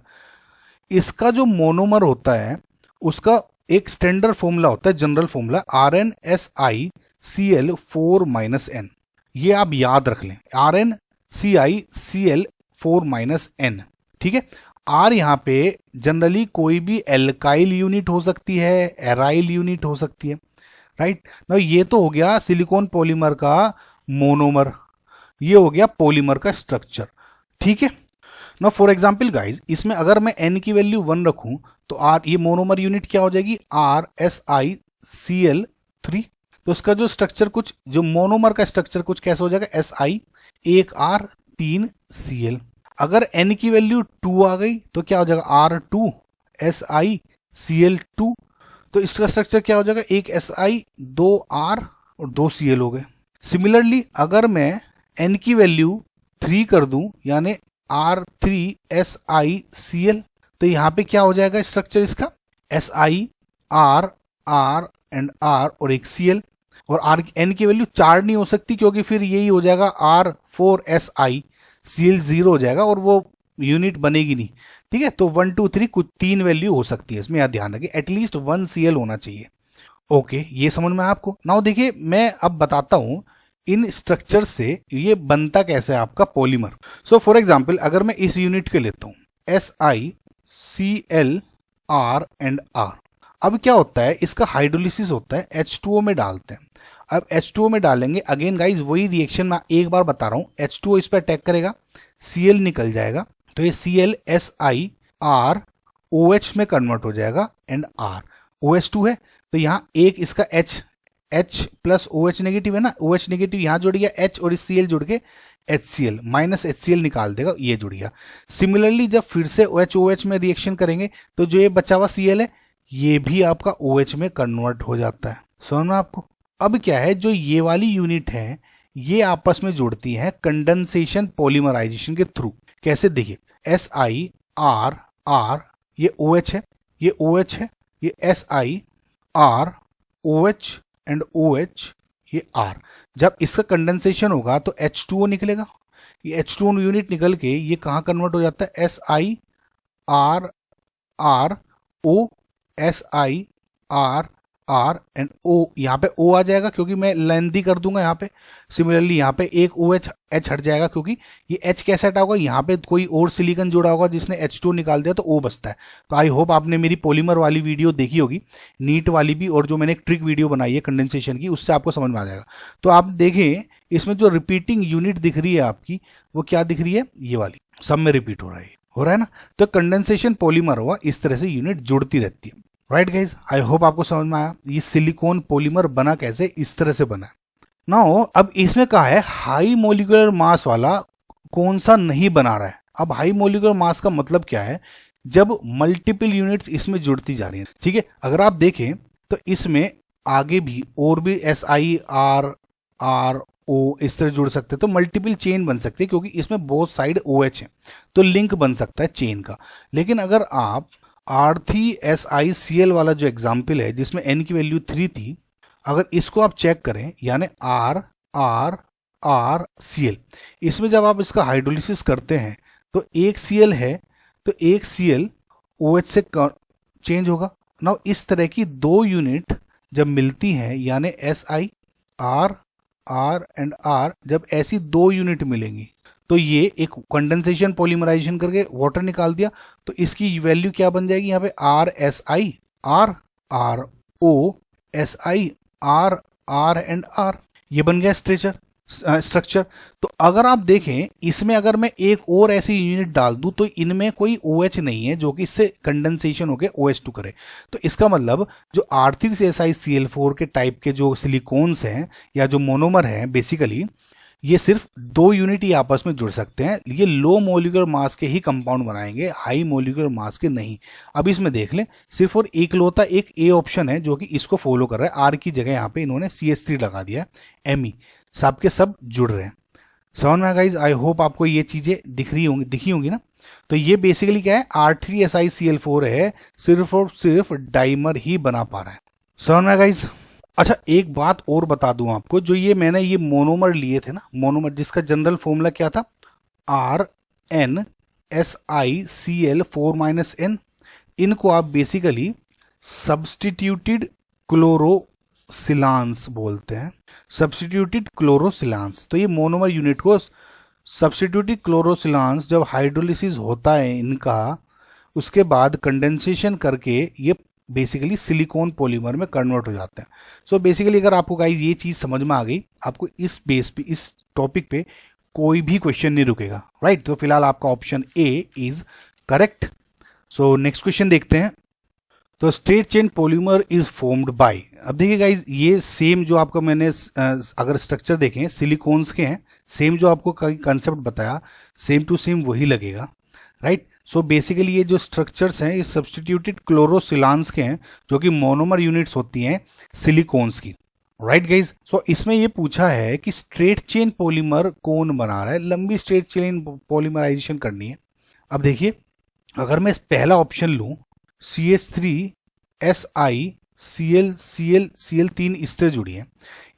इसका जो मोनोमर होता है उसका एक स्टैंडर्ड फॉर्मूला होता है, जनरल फॉर्मूला RnSiCl4-N। ये आप याद रख लें, RnCiCl4-N। ठीक है, R यहाँ पे जनरली कोई भी एल्काइल यूनिट हो सकती है, एराइल यूनिट हो सकती है। राइट ना, ये तो हो गया सिलिकॉन पॉलीमर का मोनोमर, ये हो गया पॉलीमर का स्ट्रक्चर। ठीक है ना, फॉर एग्जाम्पल गाइज, इसमें अगर मैं N की वैल्यू 1 रखूं तो R, ये मोनोमर यूनिट क्या हो जाएगी, RSiCl3। तो इसका जो स्ट्रक्चर कुछ, जो मोनोमर का स्ट्रक्चर कुछ कैसे हो जाएगा, Si 1R3Cl। अगर N की वैल्यू 2 आ गई तो क्या हो जाएगा, R2SiCl2। तो इसका स्ट्रक्चर क्या हो जाएगा, एक Si 2R और 2Cl हो गए। सिमिलरली अगर मैं N की वैल्यू 3 कर दूं, यानी R3SiCl, तो यहाँ पे क्या हो जाएगा स्ट्रक्चर इसका, SiR एंड R और एक Cl। और N की वैल्यू 4 नहीं हो सकती, क्योंकि फिर यही हो जाएगा R4SiCl0 हो जाएगा, और वो यूनिट बनेगी नहीं। ठीक है, तो 1 2 3 कुछ 3 वैल्यू हो सकती है इसमें, याद ध्यान रखिए, एटलीस्ट 1 Cl होना चाहिए। ओके, ये समझ में आपको। नाउ देखिए, मैं अब बताता हूं इन स्ट्रक्चर से ये बनता कैसे है आपका पॉलीमर। सो फॉर एग्जाम्पल, अगर मैं इस यूनिट के लेता हूं SiClR एंड R, अब क्या होता है, इसका हाइड्रोलिसिस होता है, H2O में डालते हैं। अब H2O में डालेंगे, अगेन गाइज वही रिएक्शन मैं एक बार बता रहा हूं, H2O इस पर अटैक करेगा, Cl निकल जाएगा, तो ये Cl SiR OH में कन्वर्ट हो जाएगा, एंड R OH2 है, तो यहाँ एक इसका H प्लस OH नेगेटिव है ना, OH नेगेटिव यहाँ जुड़ गया, H और इस Cl जुड़ के HCl माइनस HCl निकाल देगा, ये जुड़ गया। सिमिलरली जब फिर से OH में रिएक्शन करेंगे तो जो ये बचा हुआ Cl है ये भी आपका OH में कन्वर्ट हो जाता है। समझ में आपको। अब क्या है, जो ये वाली यूनिट है ये आपस में जुड़ती है कंडेंसेशन पॉलीमराइजेशन के थ्रू। कैसे, देखिए SiR ये OH है, ये OH है, ये SiR OH एंड OH ये R। जब इसका कंडेंसेशन होगा तो H2O निकलेगा, ये H2O यूनिट निकल के ये कहाँ कन्वर्ट हो जाता है, SiR O SiR R and O, यहाँ पे O आ जाएगा क्योंकि मैं लेंथी कर दूंगा यहाँ पे। सिमिलरली यहाँ पे एक OH H हट जाएगा क्योंकि ये H कैसे हटा होगा, यहाँ पे कोई और सिलिकॉन जुड़ा होगा जिसने H2 निकाल दिया तो O बचता है। तो आई होप आपने मेरी पॉलीमर वाली वीडियो देखी होगी, नीट वाली भी, और जो मैंने एक ट्रिक वीडियो बनाई है कंडेंसेशन की, उससे आपको समझ में आ जाएगा। तो आप देखें इसमें जो रिपीटिंग यूनिट दिख रही है आपकी, वो क्या दिख रही है, ये वाली, सब में रिपीट हो रहा है ना। तो कंडेंसेशन पॉलीमर हुआ, इस तरह से यूनिट जुड़ती रहती है। राइट गाइज, आई होप आपको समझ में आया ये सिलिकॉन पॉलीमर बना कैसे, इस तरह से बना। नाउ अब इसमें कहा है हाई मोलिकुलर मास वाला कौन सा नहीं बना रहा है। अब हाई मोलिकुलर मास का मतलब क्या है, जब मल्टीपल यूनिट्स इसमें जुड़ती जा रही हैं, ठीक है। अगर आप देखें तो इसमें आगे भी और भी SiR O इस तरह जुड़ सकते हैं, तो मल्टीपल चेन बन सकते हैं क्योंकि इसमें बहुत साइड OH है, तो लिंक बन सकता है चेन का। लेकिन अगर आप R3SiCl वाला जो एग्जाम्पल है जिसमें N की वैल्यू 3 थी, अगर इसको आप चेक करें, यानी RRCl, इसमें जब आप इसका हाइड्रोलिसिस करते हैं तो एक Cl है तो एक Cl OH से चेंज होगा ना। इस तरह की दो यूनिट जब मिलती हैं, यानी SiR एंड R, जब ऐसी दो यूनिट मिलेंगी तो ये एक कंडेंसेशन पॉलीमराइजेशन करके वाटर निकाल दिया, तो इसकी वैल्यू क्या बन जाएगी, यहाँ पे RSiR SiR एंड R, ये बन गया स्ट्रक्चर। तो अगर आप देखें इसमें अगर मैं एक और ऐसी यूनिट डाल दूं तो इनमें कोई OH नहीं है जो कि इससे कंडेंसेशन होकर OH2 करे। तो इसका मतलब जो R3SiCl4 के टाइप के जो सिलिकॉन्स हैं या जो मोनोमर हैं, बेसिकली ये सिर्फ दो यूनिट ही आपस में जुड़ सकते हैं। ये लो मोलिकुलर मास के ही कंपाउंड बनाएंगे, हाई मोलिकुलर मास के नहीं। अब इसमें देख लें सिर्फ और एकलौता एक ए ऑप्शन है जो कि इसको फॉलो कर रहा है। आर की जगह यहाँ पे इन्होंने CH3 लगा दिया है, Me, सब के सब जुड़ रहे हैं। समझ में गाइज, आई होप आपको ये चीजें दिखी होंगी ना। तो ये बेसिकली क्या है, R3SiCl4 है, सिर्फ और सिर्फ डाइमर ही बना पा रहा है। समझ में गाइज। अच्छा एक बात और बता दूं आपको, जो ये मैंने ये मोनोमर लिए थे ना, मोनोमर जिसका जनरल फॉर्मूला क्या था, RnSiCl4-N, इनको आप बेसिकली सब्स्टिट्यूटेड क्लोरोसिलांस बोलते हैं, सब्स्टिट्यूटेड क्लोरोसिलांस। तो ये मोनोमर यूनिट को सब्स्टिट्यूटेड क्लोरोसिलांस जब हाइड्रोलिसिस होता है इनका, उसके बाद कंडेंसेशन करके ये बेसिकली सिलिकॉन पॉलीमर में कन्वर्ट हो जाते हैं। सो बेसिकली अगर आपको गाइस ये चीज समझ में आ गई, आपको इस बेस पे, इस टॉपिक पे कोई भी क्वेश्चन नहीं रुकेगा, राइट। तो फिलहाल आपका option A is correct. So next question देखते हैं। तो straight chain polymer is formed by, अब देखिए गाइज ये सेम जो आपका मैंने अगर स्ट्रक्चर देखें सिलिकॉन्स के हैं, सेम जो आपको कंसेप्ट बताया सेम टू सेम वही लगेगा, राइट। सो बेसिकली ये जो स्ट्रक्चर्स हैं ये सब्स्टिट्यूटेड क्लोरोसिलांस के हैं जो कि मोनोमर यूनिट्स होती हैं सिलिकॉन्स की, राइट गाइज। सो इसमें ये पूछा है कि स्ट्रेट चेन पॉलीमर कौन बना रहा है, लंबी स्ट्रेट चेन पॉलीमराइजेशन करनी है। अब देखिए अगर मैं इस पहला ऑप्शन लूं CH3SiCl 3 इस तरह जुड़ी है,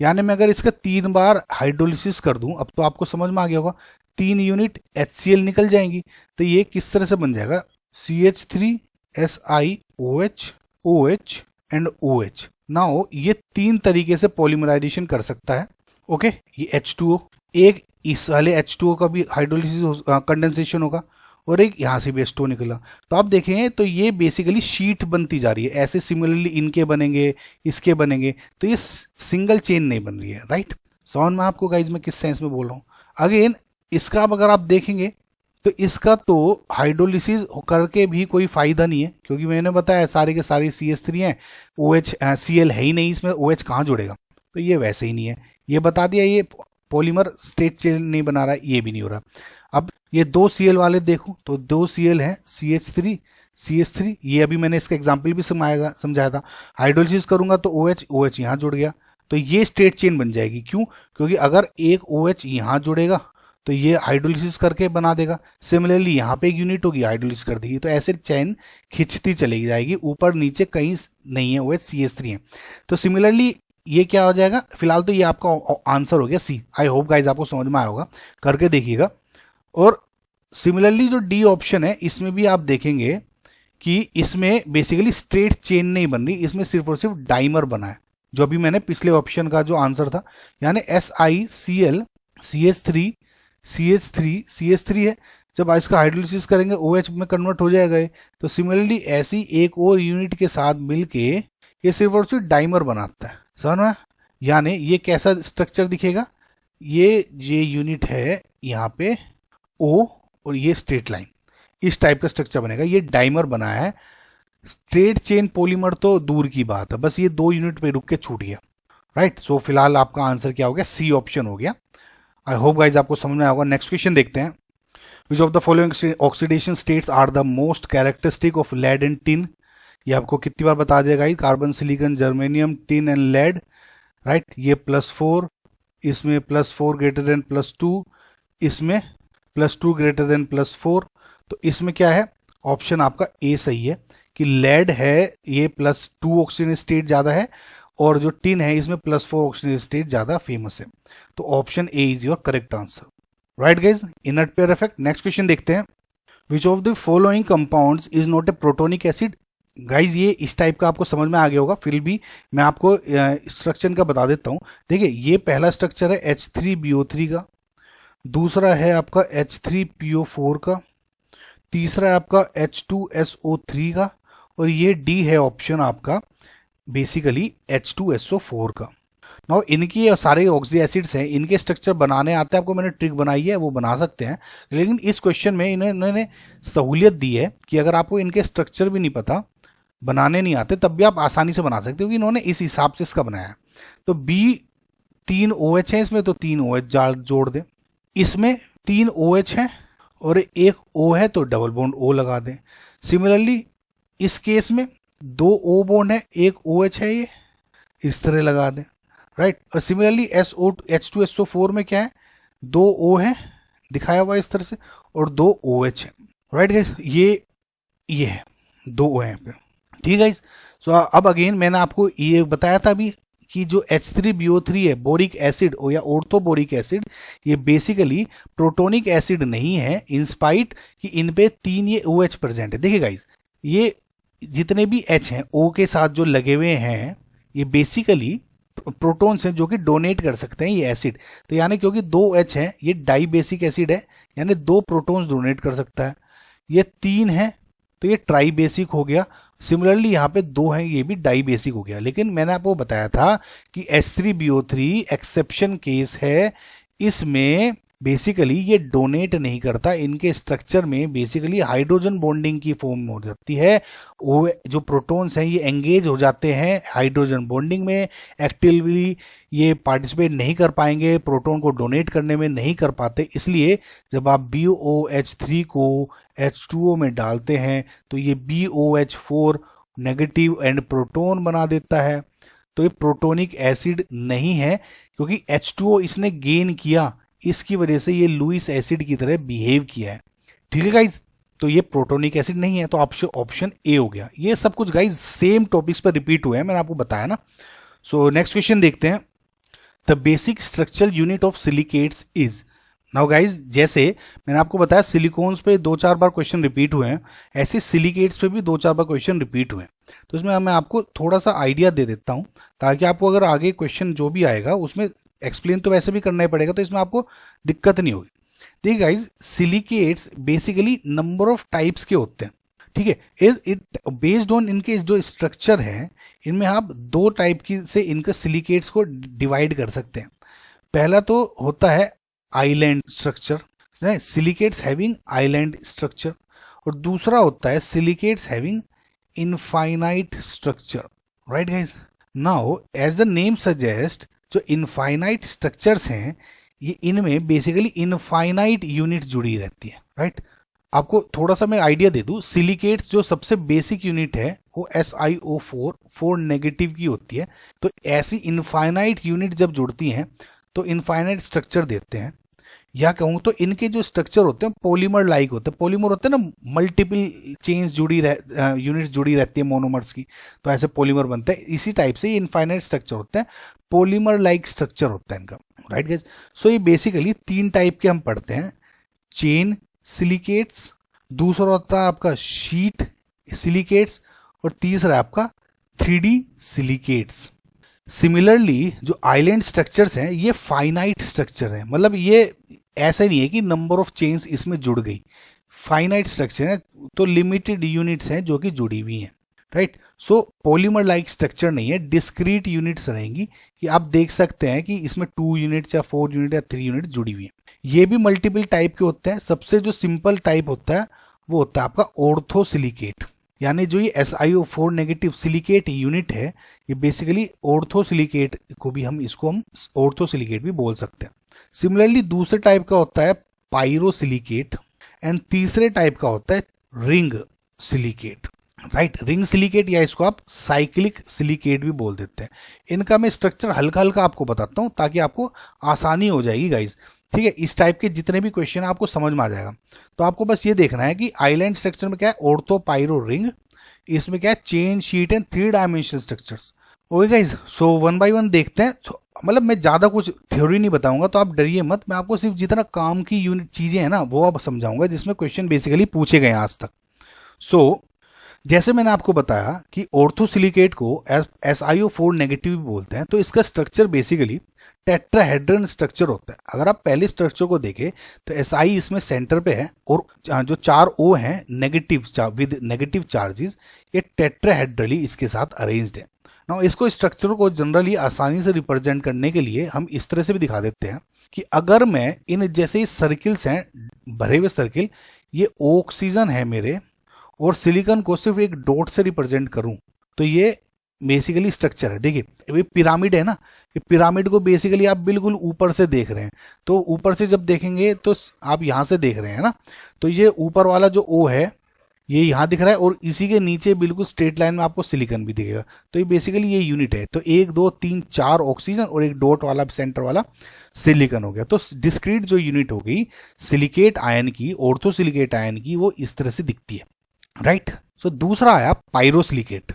यानी मैं अगर इसका 3 बार हाइड्रोलिसिस कर दूं, अब तो आपको समझ में आ गया होगा, 3 यूनिट HCl निकल जाएंगी। तो ये किस तरह से बन जाएगा, CH3SiOH OH and OH। Now ये 3 तरीके से पॉलीमराइजेशन कर सकता है, ओके। ये H2O, एक इस वाले H2O का भी हाइड्रोलिसिस कंडेंसेशन होगा, और एक यहाँ से भी H2O निकला। तो आप देखें तो ये बेसिकली शीट बनती जा रही है, ऐसे सिमिलरली इनके बनेंगे, इसके बनेंगे, तो ये सिंगल चेन नहीं बन रही है, राइट। समझ में आपको गाइज मैं किस सेंस में बोल रहा हूँ। अगेन इसका अगर आप देखेंगे तो इसका तो हाइड्रोलिसिस करके भी कोई फायदा नहीं है, क्योंकि मैंने बताया सारे के सारे CH3 हैं, OH Cl है ही नहीं, इसमें OH कहाँ जुड़ेगा, तो ये वैसे ही नहीं है। ये बता दिया ये पॉलीमर स्ट्रेट चेन नहीं बना रहा है, ये भी नहीं हो रहा। अब ये 2 Cl वाले देखो तो 2 Cl हैं, CH3, ये अभी मैंने इसका एग्जाम्पल भी समझाया था। हाइड्रोलिसिस करूंगा तो OH यहाँ जुड़ गया, तो ये स्ट्रेट चेन बन जाएगी। क्यों, क्योंकि अगर एक OH यहाँ जुड़ेगा तो ये हाइड्रोलिसिस करके बना देगा। सिमिलरली यहाँ पे एक यूनिट होगी, हाइड्रोलिसिस कर देगी, तो ऐसे चैन खिंचती चली जाएगी, ऊपर नीचे कहीं नहीं है, वो CH3 है। तो सिमिलरली ये क्या हो जाएगा, फिलहाल तो ये आपका आंसर हो गया सी। आई होप गाइज आपको समझ में आया होगा, करके देखिएगा। और सिमिलरली जो डी ऑप्शन है, इसमें भी आप देखेंगे कि इसमें बेसिकली स्ट्रेट चेन नहीं बन रही, इसमें सिर्फ और सिर्फ डाइमर बना है, जो अभी मैंने पिछले ऑप्शन का जो आंसर था, यानी SiCl CH3 CH3 CH3 है। जब इसका हाइड्रोलिसिस करेंगे OH में कन्वर्ट हो जाएगा ये। तो सिमिलरली ऐसी एक और यूनिट के साथ मिलके ये सिर्फ और सिर्फ डाइमर बनाता है, समझ में? यानी ये कैसा स्ट्रक्चर दिखेगा, ये यूनिट है यहाँ पे O और ये स्ट्रेट लाइन, इस टाइप का स्ट्रक्चर बनेगा। ये डाइमर बनाया है, स्ट्रेट चेन पॉलीमर तो दूर की बात है, बस ये 2 यूनिट पे रुक के छूट गया, राइट। सो फिलहाल आपका आंसर क्या हो गया, सी ऑप्शन हो गया। आई होप गाइज आपको समझ में आया होगा। नेक्स्ट क्वेश्चन देखते हैं। Which of the following oxidation states are the most characteristic of lead and tin. ये आपको कितनी बार बता दिया guys, carbon, silicon, germanium, tin and lead, right. ये +4, इसमें +4 ग्रेटर देन +2, इसमें +2 ग्रेटर देन +4। तो इसमें क्या है, ऑप्शन आपका ए सही है कि लेड है, ये +2 ऑक्सीजन स्टेट ज़्यादा है, और जो टिन है इसमें +4 ऑक्सीजन स्टेट ज़्यादा फेमस है। तो option A is your correct answer, right guys. Inert pair effect. Next question देखते हैं। Which of the following compounds is not a protonic acid. Guys ये इस टाइप का आपको समझ में आ गया होगा, फिर भी मैं आपको स्ट्रक्चर का बता देता हूँ। देखिए ये पहला स्ट्रक्चर है H3BO3 का, दूसरा है आपका H3PO4 का, तीसरा है आपका H2SO3 का, और ये डी है ऑप्शन आपका बेसिकली H2SO4 का। नाउ इनकी सारे ऑक्सी एसिड्स हैं, इनके स्ट्रक्चर बनाने आते हैं, आपको मैंने ट्रिक बनाई है, वो बना सकते हैं। लेकिन इस क्वेश्चन में इन्होंने सहूलियत दी है कि अगर आपको इनके स्ट्रक्चर भी नहीं पता, बनाने नहीं आते, तब भी आप आसानी से बना सकते हो, क्योंकि इन्होंने इस हिसाब से इसका बनाया है। तो B 3 OH है इसमें, तो 3 OH जोड़ दें, इसमें 3 OH है और एक O है, तो डबल बॉन्ड O लगा दें। सिमिलरली इस केस में 2 O बॉन्ड है, एक OH है, ये इस तरह लगा दें, राइट। और सिमिलरली H2SO4 में क्या है, 2 O है दिखाया हुआ इस तरह से, और 2 OH है, राइट गाइस। ये है 2 O है पे, ठीक है। सो अब अगेन मैंने आपको ये बताया था अभी कि जो H3BO3 है, बोरिक एसिड या ऑर्थोबोरिक एसिड, ये बेसिकली प्रोटोनिक एसिड नहीं है, इंस्पाइट कि इन पे 3 ये OH प्रेजेंट है। देखिए गाइस, ये जितने भी H हैं O के साथ जो लगे हुए हैं, ये बेसिकली प्रोटॉन्स हैं जो कि डोनेट कर सकते हैं ये एसिड। तो यानी क्योंकि 2 H है, ये डाई बेसिक एसिड है, यानी 2 प्रोटॉन्स डोनेट कर सकता है। ये 3 है तो ये ट्राई बेसिक हो गया। सिमिलरली यहाँ पे 2 है, ये भी डाई बेसिक हो गया। लेकिन मैंने आपको बताया था कि H3BO3 एक्सेप्शन केस है, इसमें बेसिकली ये डोनेट नहीं करता, इनके स्ट्रक्चर में बेसिकली हाइड्रोजन बॉन्डिंग की फॉर्म हो जाती है। वो जो प्रोटॉन्स हैं ये एंगेज हो जाते हैं हाइड्रोजन बॉन्डिंग में, एक्टिवली ये पार्टिसिपेट नहीं कर पाएंगे, प्रोटॉन को डोनेट करने में नहीं कर पाते। इसलिए जब आप BOH3 को H2O में डालते हैं तो ये BOH4 नेगेटिव एंड प्रोटॉन बना देता है। तो ये प्रोटोनिक एसिड नहीं है, क्योंकि H2O इसने गेन किया, इसकी वजह से ये लुईस एसिड की तरह बिहेव किया है, ठीक है गाइज। तो ये प्रोटोनिक एसिड नहीं है, तो ऑप्शन ए हो गया। ये सब कुछ गाइज सेम टॉपिक्स पर रिपीट हुए हैं, मैंने आपको बताया ना। सो नेक्स्ट क्वेश्चन देखते हैं। The basic structural unit of silicates is. Now guys, जैसे मैंने आपको बताया सिलिकॉन्स पे 2-4 बार क्वेश्चन रिपीट हुए हैं, ऐसे सिलिकेट्स पे भी 2-4 बार क्वेश्चन रिपीट हुए हैं। तो इसमें मैं आपको थोड़ा सा आइडिया दे देता हूँ, ताकि आपको अगर आगे क्वेश्चन जो भी आएगा उसमें एक्सप्लेन तो वैसे भी करना ही पड़ेगा, तो इसमें आपको दिक्कत नहीं होगी। देखिए guys, silicates basically number of types के होते हैं, ठीक है। इट बेस्ड ऑन इनके जो स्ट्रक्चर है, इनमें आप 2 टाइप की से इनके सिलिकेट्स को डिवाइड कर सकते हैं। पहला तो होता है island structure, silicates having island structure, और दूसरा होता है silicates having infinite structure, right guys. Now as the name suggest, जो इनफाइनाइट स्ट्रक्चर्स हैं ये इनमें बेसिकली इनफाइनाइट यूनिट जुड़ी रहती है, राइट। आपको थोड़ा सा मैं आइडिया दे दूं, सिलिकेट्स जो सबसे बेसिक यूनिट है वो SiO4 4 नेगेटिव की होती है। तो ऐसी इनफाइनाइट यूनिट जब जुड़ती हैं तो इनफाइनाइट स्ट्रक्चर देते हैं। या कहूँ तो इनके जो स्ट्रक्चर होते हैं पॉलीमर लाइक होते हैं। पॉलीमर होते हैं ना, मल्टीपल चेन्स यूनिट्स जुड़ी रहती है मोनोमर्स की, तो ऐसे पॉलीमर बनते हैं। इसी टाइप से ये इनफाइनाइट स्ट्रक्चर होते हैं, पॉलीमर लाइक स्ट्रक्चर होता है इनका, राइट गाइस। सो ये बेसिकली 3 टाइप के हम पढ़ते हैं, चेन सिलिकेट्स, दूसरा होता है आपका शीट सिलिकेट्स, और तीसरा है आपका 3D सिलिकेट्स। सिमिलरली जो आइलैंड स्ट्रक्चर्स हैं ये फाइनाइट स्ट्रक्चर है, मतलब ये ऐसा नहीं है कि नंबर ऑफ चेन्स इसमें जुड़ गई, फाइनाइट स्ट्रक्चर है, तो लिमिटेड यूनिट्स हैं जो कि जुड़ी हुई हैं, राइट। सो पॉलीमर लाइक स्ट्रक्चर नहीं है, डिस्क्रीट यूनिट्स रहेंगी कि आप देख सकते हैं कि इसमें 2 यूनिट्स या 4 यूनिट या 3 यूनिट जुड़ी हुई हैं। ये भी मल्टीपल टाइप के होते हैं। सबसे जो सिंपल टाइप होता है वो होता है आपका ऑर्थोसिलिकेट, यानी जो ये SiO4 नेगेटिव सिलिकेट यूनिट है, ये बेसिकली ऑर्थोसिलिकेट को भी हम ऑर्थोसिलिकेट भी बोल सकते हैं। सिमिलरली दूसरे टाइप का होता है पायरोसिलिकेट, एंड तीसरे टाइप का होता है ring silicate, right. Ring silicate या इसको आप साइक्लिक सिलिकेट भी बोल देते हैं। इनका मैं स्ट्रक्चर हल्का हल्का आपको बताता हूँ ताकि आपको आसानी हो जाएगी गाइज, ठीक है। इस टाइप के जितने भी क्वेश्चन आपको समझ में आ जाएगा। तो आपको बस ये देखना है कि आइलैंड स्ट्रक्चर में क्या है, ऑर्थो पायरो रिंग, इसमें क्या है chain sheet and 3 dimensional structures. Okay guys, so 1 by 1 देखते हैं। मतलब मैं ज़्यादा कुछ थ्योरी नहीं बताऊंगा, तो आप डरिए मत, मैं आपको सिर्फ जितना काम की यूनिट चीज़ें हैं ना वो आप समझाऊंगा जिसमें क्वेश्चन बेसिकली पूछे गए आज तक। सो जैसे मैंने आपको बताया कि ऑर्थोसिलिकेट को SiO4 नेगेटिव बोलते हैं, तो इसका स्ट्रक्चर बेसिकली टेट्राहेड्रन स्ट्रक्चर होता है। अगर आप पहले स्ट्रक्चर को देखें तो Si इसमें सेंटर पे है, और जो 4 O हैं नेगेटिव विद नेगेटिव चार्जेस, ये टेट्राहेड्रली इसके साथ अरेंज्ड है। ना इसको स्ट्रक्चर को जनरली आसानी से रिप्रेजेंट करने के लिए हम इस तरह से भी दिखा देते हैं कि अगर मैं इन जैसे सर्किल्स हैं भरे हुए सर्किल, ये ऑक्सीजन है मेरे, और सिलिकॉन को सिर्फ एक डॉट से रिप्रेजेंट करूं, तो ये बेसिकली स्ट्रक्चर है। देखिए ये पिरामिड है ना, ये पिरामिड को बेसिकली आप बिल्कुल ऊपर से देख रहे हैं, तो ऊपर से जब देखेंगे तो आप यहाँ से देख रहे हैं ना, तो ये ऊपर वाला जो O है ये यहाँ दिख रहा है, और इसी के नीचे बिल्कुल स्ट्रेट लाइन में आपको सिलिकॉन भी दिखेगा। तो ये बेसिकली ये यूनिट है। तो 1 2 3 4 ऑक्सीजन और एक डॉट वाला सेंटर वाला सिलिकॉन हो गया। तो डिस्क्रीट जो यूनिट हो गई सिलिकेट आयन की, ऑर्थोसिलिकेट आयन की, वो इस तरह से दिखती है, राइट। सो दूसरा आया पायरोसिलिकेट।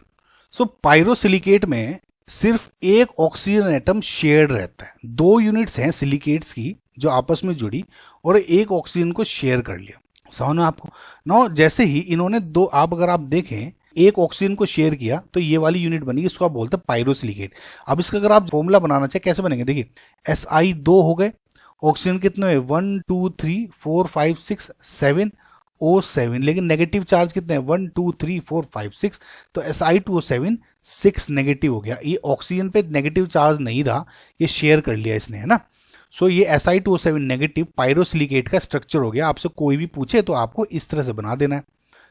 सो पायरोसिलिकेट में सिर्फ एक ऑक्सीजन एटम शेयर्ड रहता है। 2 यूनिट्स हैं सिलिकेट्स की जो आपस में जुड़ी, और एक ऑक्सीजन को शेयर कर लिया। समझ में आपको ना, जैसे ही इन्होंने अगर आप देखें एक ऑक्सीजन को शेयर किया तो ये वाली यूनिट बनी, इसको आप बोलते हैं पायरोसिलिकेट। अब इसका अगर आप फॉर्मूला बनाना चाहे कैसे बनेंगे, देखिए Si 2 हो गए, ऑक्सीजन कितने हुए 1 2 3 4 5 6 7 O7, लेकिन नेगेटिव चार्ज कितने हैं 1 2 3 4 5 6, तो Si2O7 6 नेगेटिव हो गया। ये ऑक्सीजन पे नेगेटिव चार्ज नहीं रहा, ये शेयर कर लिया इसने, है ना। सो ये Si2O7 नेगेटिव पायरोसिलिकेट का स्ट्रक्चर हो गया। आपसे कोई भी पूछे तो आपको इस तरह से बना देना है।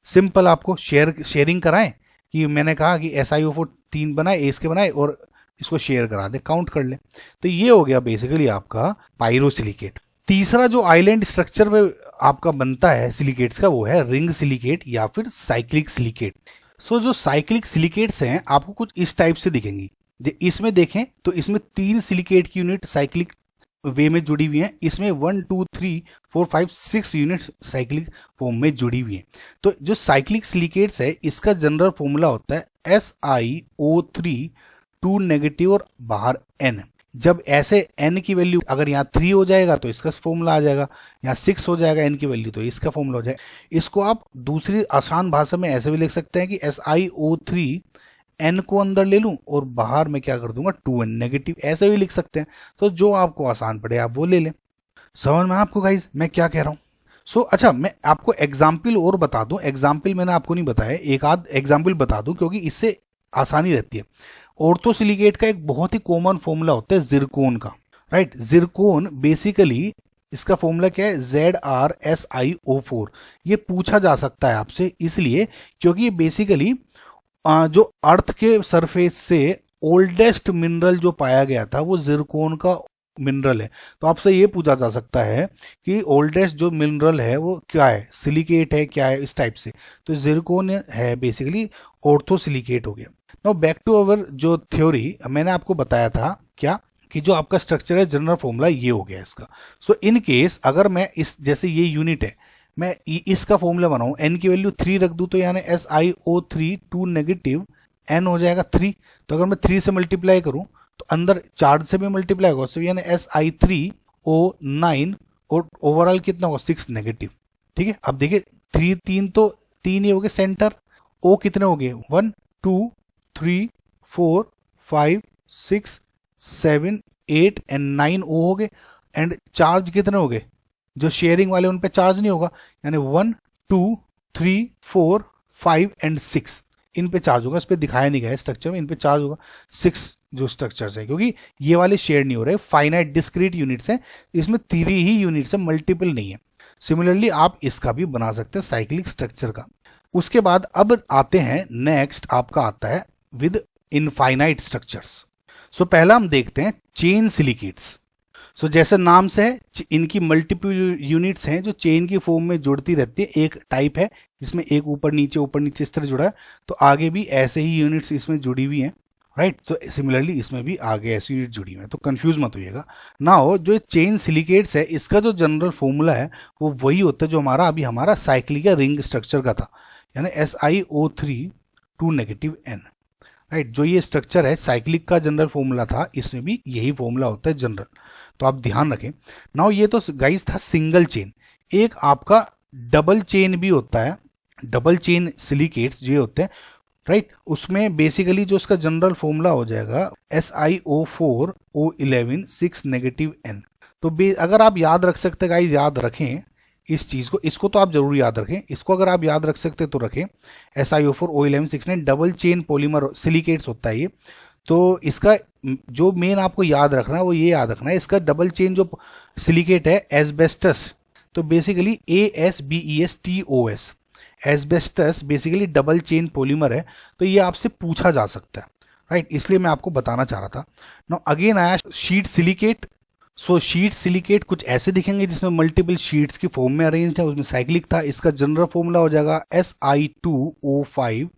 सिंपल, आपको शेयरिंग कराएं कि मैंने कहा कि SiO4 3 बनाए, इसके बनाए, और इसको शेयर करा दे, काउंट कर ले। तो ये हो गया बेसिकली आपका पायरोसिलिकेट। तीसरा जो आइलैंड स्ट्रक्चर में आपका बनता है सिलिकेट्स का, वो है रिंग सिलिकेट या फिर साइक्लिक सिलिकेट। सो जो साइक्लिक सिलिकेट्स हैं आपको कुछ इस टाइप से दिखेंगी। इसमें देखें तो इसमें 3 सिलिकेट की यूनिट साइक्लिक वे में जुड़ी हुई हैं, इसमें 1 2 3 4 5 6 यूनिट साइक्लिक फॉर्म में जुड़ी हुई हैं। तो जो साइक्लिक सिलिकेट्स है इसका जनरल फॉर्मूला होता है SiO3 2 नेगेटिव और बाहर N। जब ऐसे n की वैल्यू अगर यहाँ 3 हो जाएगा तो इसका फॉर्मूला आ जाएगा, यहाँ 6 हो जाएगा n की वैल्यू तो इसका फॉर्मूला हो जाएगा। इसको आप दूसरी आसान भाषा में ऐसे भी लिख सकते हैं कि SiO3 n को अंदर ले लूँ और बाहर में क्या कर दूंगा 2n नेगेटिव, ऐसे भी लिख सकते हैं। तो जो आपको आसान पड़े आप वो ले लें। समझ में आपको गाइज मैं क्या कह रहा हूँ। अच्छा मैं आपको एग्जाम्पल और बता दूं, एग्जाम्पल मैंने आपको नहीं बताया, एक आध एग्जाम्पल बता दूं क्योंकि इससे आसानी रहती है। ऑर्थोसिलिकेट का एक बहुत ही कॉमन फॉर्मूला होता है जिरकोन का, राइट। जिरकोन बेसिकली इसका फॉर्मूला क्या है ZrSiO4। ये पूछा जा सकता है आपसे इसलिए क्योंकि ये बेसिकली जो अर्थ के सरफेस से ओल्डेस्ट मिनरल जो पाया गया था वो जिरकोन का मिनरल है। तो आपसे ये पूछा जा सकता है कि ओल्डेस्ट जो मिनरल है वो क्या है, सिलिकेट है क्या है, इस टाइप से। तो जिरकोन है बेसिकली ऑर्थोसिलिकेट हो गया। नाउ बैक टू अवर जो थ्योरी, मैंने आपको बताया था क्या कि जो आपका स्ट्रक्चर है जनरल फॉर्मूला ये हो गया इसका। सो इन केस अगर मैं इस जैसे ये यूनिट है, मैं इसका फॉर्मूला बनाऊं, एन की वैल्यू 3 रख दूं तो यानी SiO3 2 नेगेटिव एन हो जाएगा 3। तो अगर मैं 3 से मल्टीप्लाई करूं तो अंदर चार्ज से भी मल्टीप्लाई होगा, तो यानी Si3O9 और ओवरऑल कितना होगा 6 नेगेटिव। ठीक है, अब देखिए 3 3 तो 3 ही हो गए सेंटर, ओ कितने हो गए 1 2 3 4 5 6 7 8 एंड 9 ओ हो गए। एंड चार्ज कितने हो गए, जो शेयरिंग वाले उन पे चार्ज नहीं होगा, यानी 1 2 3 4 5 एंड 6 इन पे चार्ज होगा। इस पे दिखाया नहीं गया स्ट्रक्चर में, इन पे चार्ज होगा 6 जो स्ट्रक्चर्स है, क्योंकि ये वाले शेयर नहीं हो रहे, फाइनाइट डिस्क्रीट यूनिट्स हैं, इसमें 3 ही यूनिट्स है, मल्टीपल नहीं है। सिमिलरली आप इसका भी बना सकते हैं साइक्लिक स्ट्रक्चर का। उसके बाद अब आते हैं नेक्स्ट, आपका आता है विद इनफाइनाइट स्ट्रक्चर्स। सो पहला हम देखते हैं चेन सिलिकेट्स। सो जैसे नाम से है, इनकी मल्टीपल यूनिट्स हैं जो चेन की फॉर्म में जुड़ती रहती है। एक टाइप है जिसमें एक ऊपर नीचे इस तरह जुड़ा है, तो आगे भी ऐसे ही यूनिट्स इसमें जुड़ी हुई हैं, राइट। तो सिमिलरली इसमें भी आगे ऐसी यूनिट जुड़ी हुई है, तो कंफ्यूज मत होइएगा। नाउ जो चेन सिलिकेट्स है, इसका जो जनरल फॉर्मूला है वो वही होता है जो हमारा साइक्लिक या रिंग स्ट्रक्चर का था, यानी SiO3 2 नेगेटिव N, राइट। जो ये स्ट्रक्चर है साइक्लिक का जनरल फॉर्मूला था, इसमें भी यही फॉर्मूला होता है जनरल, तो आप ध्यान रखें। नाउ ये तो गाइस था सिंगल चेन, एक आपका डबल चेन भी होता है, डबल चेन सिलिकेट्स जो होते हैं, राइट। उसमें बेसिकली जो इसका जनरल फॉर्मूला हो जाएगा SiO4O11 6 नेगेटिव N। तो अगर आप याद रख सकते गाइस, याद रखें इस चीज को, इसको तो आप जरूर याद रखें, इसको अगर आप याद रख सकते तो रखें। SiO4O11 6 ने डबल चेन पॉलीमर सिलिकेट्स होता है ये। तो इसका जो मेन आपको याद रखना है वो ये याद रखना है, इसका डबल चेन जो सिलिकेट है एस्बेस्टस, तो basically ASBESTOS, asbestos basically double chain polymer है। तो ये आपसे पूछा जा सकता है, राइट, इसलिए मैं आपको बताना चाह रहा था। नाउ अगेन आया शीट सिलिकेट। सो शीट सिलिकेट कुछ ऐसे दिखेंगे जिसमें मल्टीपल शीट्स की फॉर्म में अरेंज्ड है, उसमें साइक्लिक था। इसका जनरल फॉर्मूला हो जाएगा Si2O5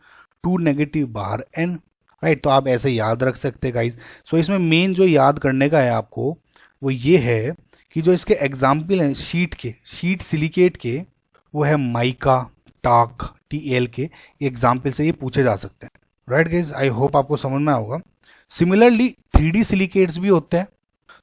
2 नेगेटिव बाहर N, राइट। तो आप ऐसे याद रख सकते हैं गाइस। सो इसमें मेन जो याद करने का है आपको वो ये है कि जो इसके एग्जाम्पल हैं शीट सिलिकेट के, वो है माइका, टाक, TL के एग्जाम्पल से ये पूछे जा सकते हैं, राइट गाइस। आई होप आपको समझ में आएगा। सिमिलरली 3D सिलिकेट्स भी होते हैं।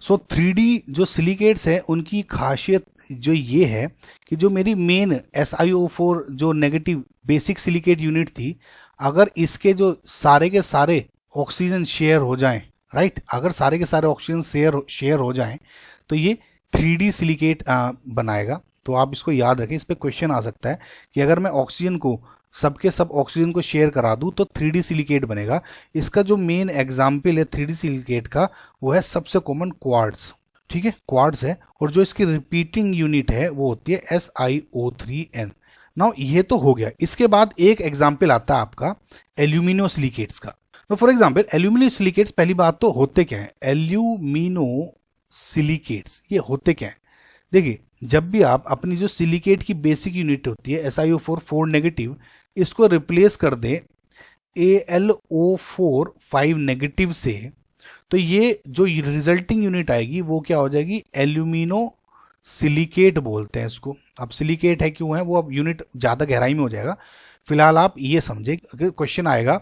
सो 3D जो सिलिकेट्स है उनकी खासियत जो ये है कि जो मेरी मेन SiO4 जो नेगेटिव बेसिक सिलिकेट यूनिट थी, अगर इसके जो सारे के सारे ऑक्सीजन शेयर हो जाएं, राइट, अगर सारे के सारे ऑक्सीजन शेयर हो जाएं तो ये 3D सिलिकेट बनाएगा। तो आप इसको याद रखें, इस पर क्वेश्चन आ सकता है कि अगर मैं ऑक्सीजन को सबके सब ऑक्सीजन को शेयर करा दूं तो 3D सिलिकेट बनेगा। इसका जो मेन एग्जाम्पल है 3D सिलिकेट का वो है सबसे कॉमन क्वार्ट्ज, ठीक है, क्वार्ट्ज है। और जो इसकी रिपीटिंग यूनिट है वो होती है SiO3N। नाउ ये तो हो गया। इसके बाद एक एग्जाम्पल आता है आपका एल्यूमिनो सिलिकेट्स का। तो फॉर एग्जाम्पल एल्यूमिनो सिलिकेट्स, पहली बात तो होते क्या है एल्यूमिनो सिलिकेट्स, ये होते क्या है। देखिए जब भी आप अपनी जो सिलिकेट की बेसिक यूनिट होती है SiO4 4 नेगेटिव, इसको रिप्लेस कर दें AlO4 5 नेगेटिव से, तो ये जो रिजल्टिंग यूनिट आएगी वो क्या हो जाएगी, एल्यूमिनो सिलिकेट बोलते हैं इसको। अब सिलिकेट है क्यों है वो अब यूनिट ज़्यादा गहराई में हो जाएगा, फिलहाल आप ये समझे। अगर क्वेश्चन आएगा